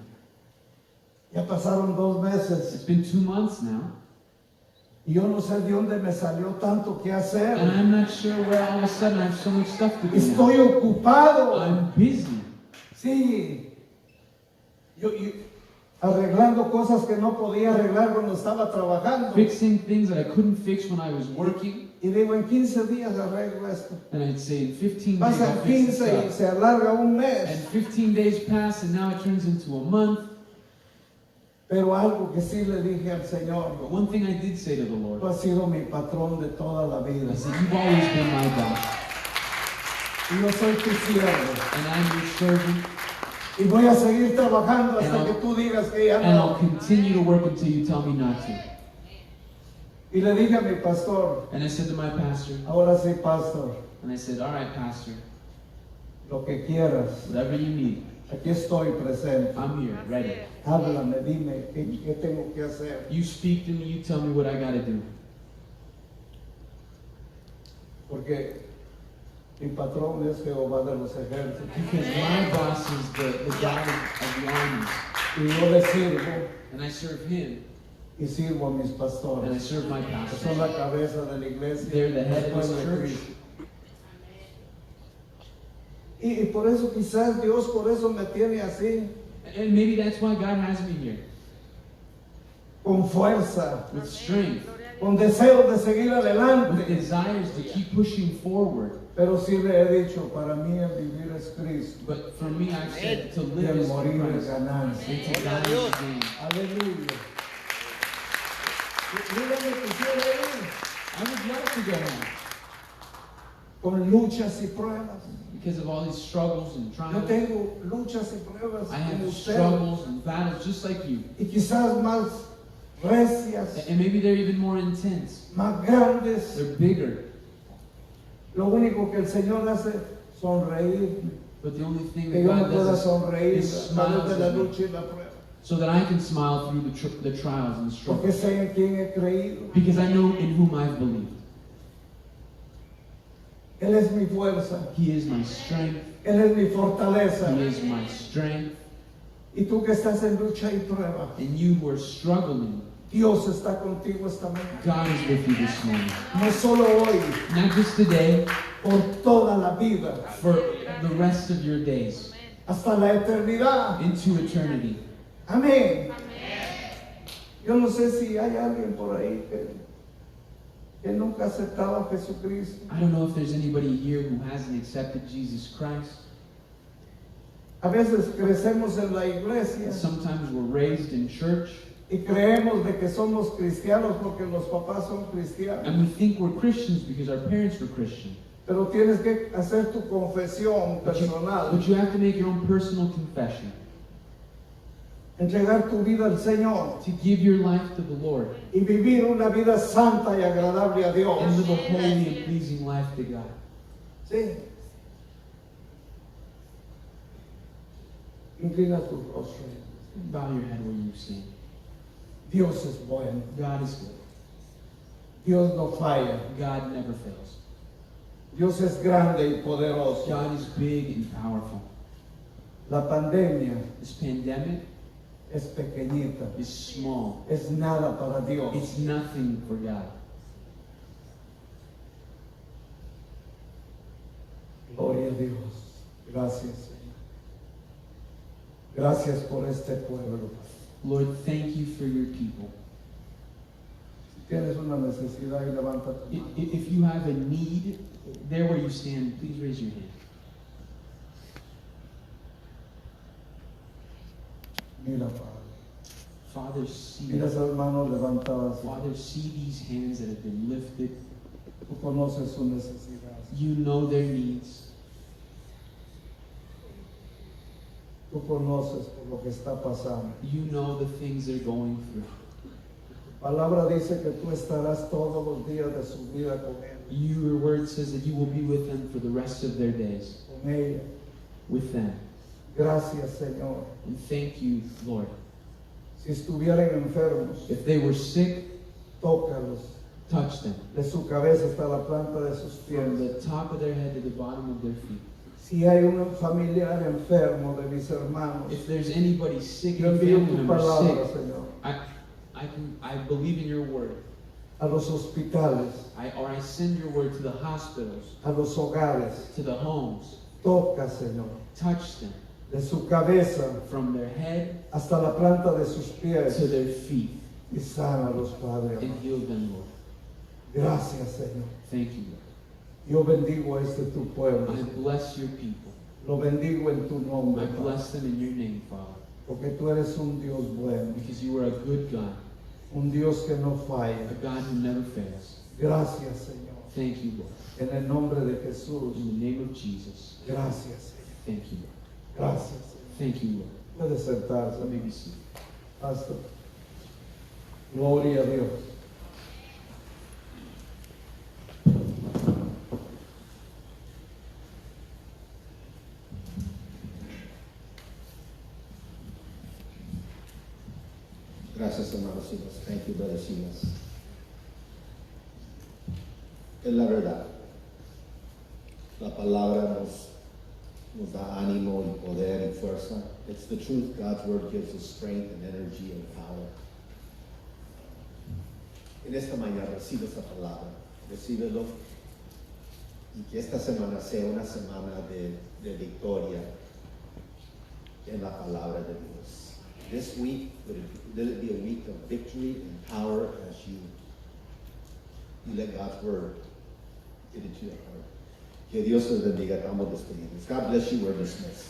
Ya pasaron 2 meses. It's been 2 months now. Y yo no sé de dónde me salió tanto que hacer. And I'm not sure where all of a sudden I have so much stuff to do now. Estoy ocupado. I'm busy. Sí. Yo arreglando cosas que no podía arreglar cuando estaba trabajando. Fixing things that I couldn't fix when I was working. Y digo, en 15 días arreglo esto. And I'd say in 15 days I'll Pasan fix this 15 y up. se alarga un And mes. 15 days pass and now it turns into a month. Pero algo que sí le dije al Señor, But one thing I did say to the tú Lord, has sido mi patrón de toda la vida. I said, you've always been my boss. Y yo soy tu siervo. And I'm your servant. Y voy a seguir trabajando hasta And que I'll- tú digas que ya And I'll no. continue to work until you tell me not to. Y le dije a mi pastor, And I said to my pastor, ahora sí, pastor, and I said, all right, pastor, lo que quieras. whatever you need, Aquí estoy presente. I'm here, ready. Háblame, dime qué tengo que hacer. You speak to me, you tell me what I got to do. Porque mi patrón es Jehová de los ejércitos. Because my boss is the God of the armies. Y yo le sirvo And I serve him, y sirvo a mis and I pastores. serve my Que pastor. son la cabeza de la iglesia. They're the head of pueblo this de church. Cristo. Y por eso quizás Dios por eso me tiene así, And maybe that's why God has me here, con fuerza, with strength, con deseo de seguir with adelante. desires to keep pushing forward. Pero sí le he dicho, para mí el vivir es Cristo But for me, I've said to y live el is morir es Christ, ganancia. and to die is gain. Aleluya. Yo no me quisiera ir I would love to go home con luchas y pruebas. because of all these struggles and Yo trials. tengo luchas y pruebas I como have usted. struggles and battles just like you. Y quizás más recias, And maybe they're even more intense. más grandes. They're bigger. Lo único que el Señor hace es sonreírme. But the only thing Que that yo me God pueda does sonreír is a través de la smiles at me. lucha y la prueba. so that I can smile through the trials and the Porque struggles. sé en quién he creído. Because I know in whom I've believed. Él es mi fuerza. He is my strength. Él es mi fortaleza. He is my strength. Y tú que estás en lucha y prueba, And you who are struggling, Dios está contigo esta mañana. God is with you this morning. No solo hoy, Not just today, por toda la vida, for the rest of your days, hasta la eternidad. into eternity. Amén. Yo no sé si hay alguien por ahí que nunca ha aceptado a Jesucristo. I don't know if there's anybody here who hasn't accepted Jesus Christ. A veces crecemos en la iglesia Sometimes we're raised in church y creemos de que somos cristianos porque los papás son cristianos. and we think we're Christians because our parents were Christian. Pero tienes que hacer tu confesión But personal, you have to make your own personal confession. entregar tu vida al Señor To give your life to the Lord y vivir una vida santa y agradable a Dios. and live a holy and pleasing life to God. Sí. Inclina tu rostro. Bow your head where you stand. Dios es bueno. God is good. Dios no falla. God never fails. Dios es grande y poderoso. God is big and powerful. La pandemia This pandemic es pequeñita. is small. Es nada para Dios. It's nothing for God. Gloria a Dios. Gracias, Señor. Gracias por este pueblo. Lord, thank you for your people. Si tienes una necesidad y levanta tu mano. If you have a need, there where you stand, please raise your hand. Mira, Padre. Father, see, Mira esas manos levantadas. Father, see these hands that have been lifted. Tú conoces su necesidad. You know their needs. Tú conoces por lo que está pasando. You know the things they're going through. Tu palabra dice que tú estarás todos los días de su vida con él, Your word says that you will be with them for the rest of their days. con ella. With them. Gracias, Señor. And thank you, Lord. Si estuvieran enfermos, If they were sick, tócalos. touch them. De su cabeza hasta la planta de sus From pies. the top of their head to the bottom of their feet. Si hay un familiar enfermo de mis hermanos, If there's anybody sick, yo a envío family tu member palabra, sick, Señor, I believe in your word. a los hospitales, I send your word to the hospitals, a los hogares. to the homes. Toca, Señor, Touch them de su cabeza from their head hasta la planta de sus pies to their feet y sánalos, Padre. and heal them, Lord. Gracias, Señor. Thank you, Lord. Yo bendigo a este tu pueblo. I bless your people. Lo bendigo en tu nombre, I Padre, bless them in your name, Father, porque tú eres un Dios bueno, because you are a good God, un Dios que no a falla. God who never fails. Gracias, Señor. Thank you, Lord. En el nombre de Jesús. In the name of Jesus, Gracias, Señor. thank you, Lord. Gracias, Señor. Thank you, Lord. Puede sentarse, Let me be seated. Pastor. Gloria a Dios. Gracias, hermanos Silas. Thank you, brother Silas. Es la verdad. La palabra nos da ánimo y poder y fuerza. It's the truth. God's word gives us strength and energy and power. En esta mañana recibe esa palabra. Recíbelo. Y que esta semana sea una semana de victoria en la palabra de Dios. This week, let it be a week of victory and power as you let God's word get into your heart. Que Dios les bendiga. Estamos despedidos. God bless you. We're dismissed.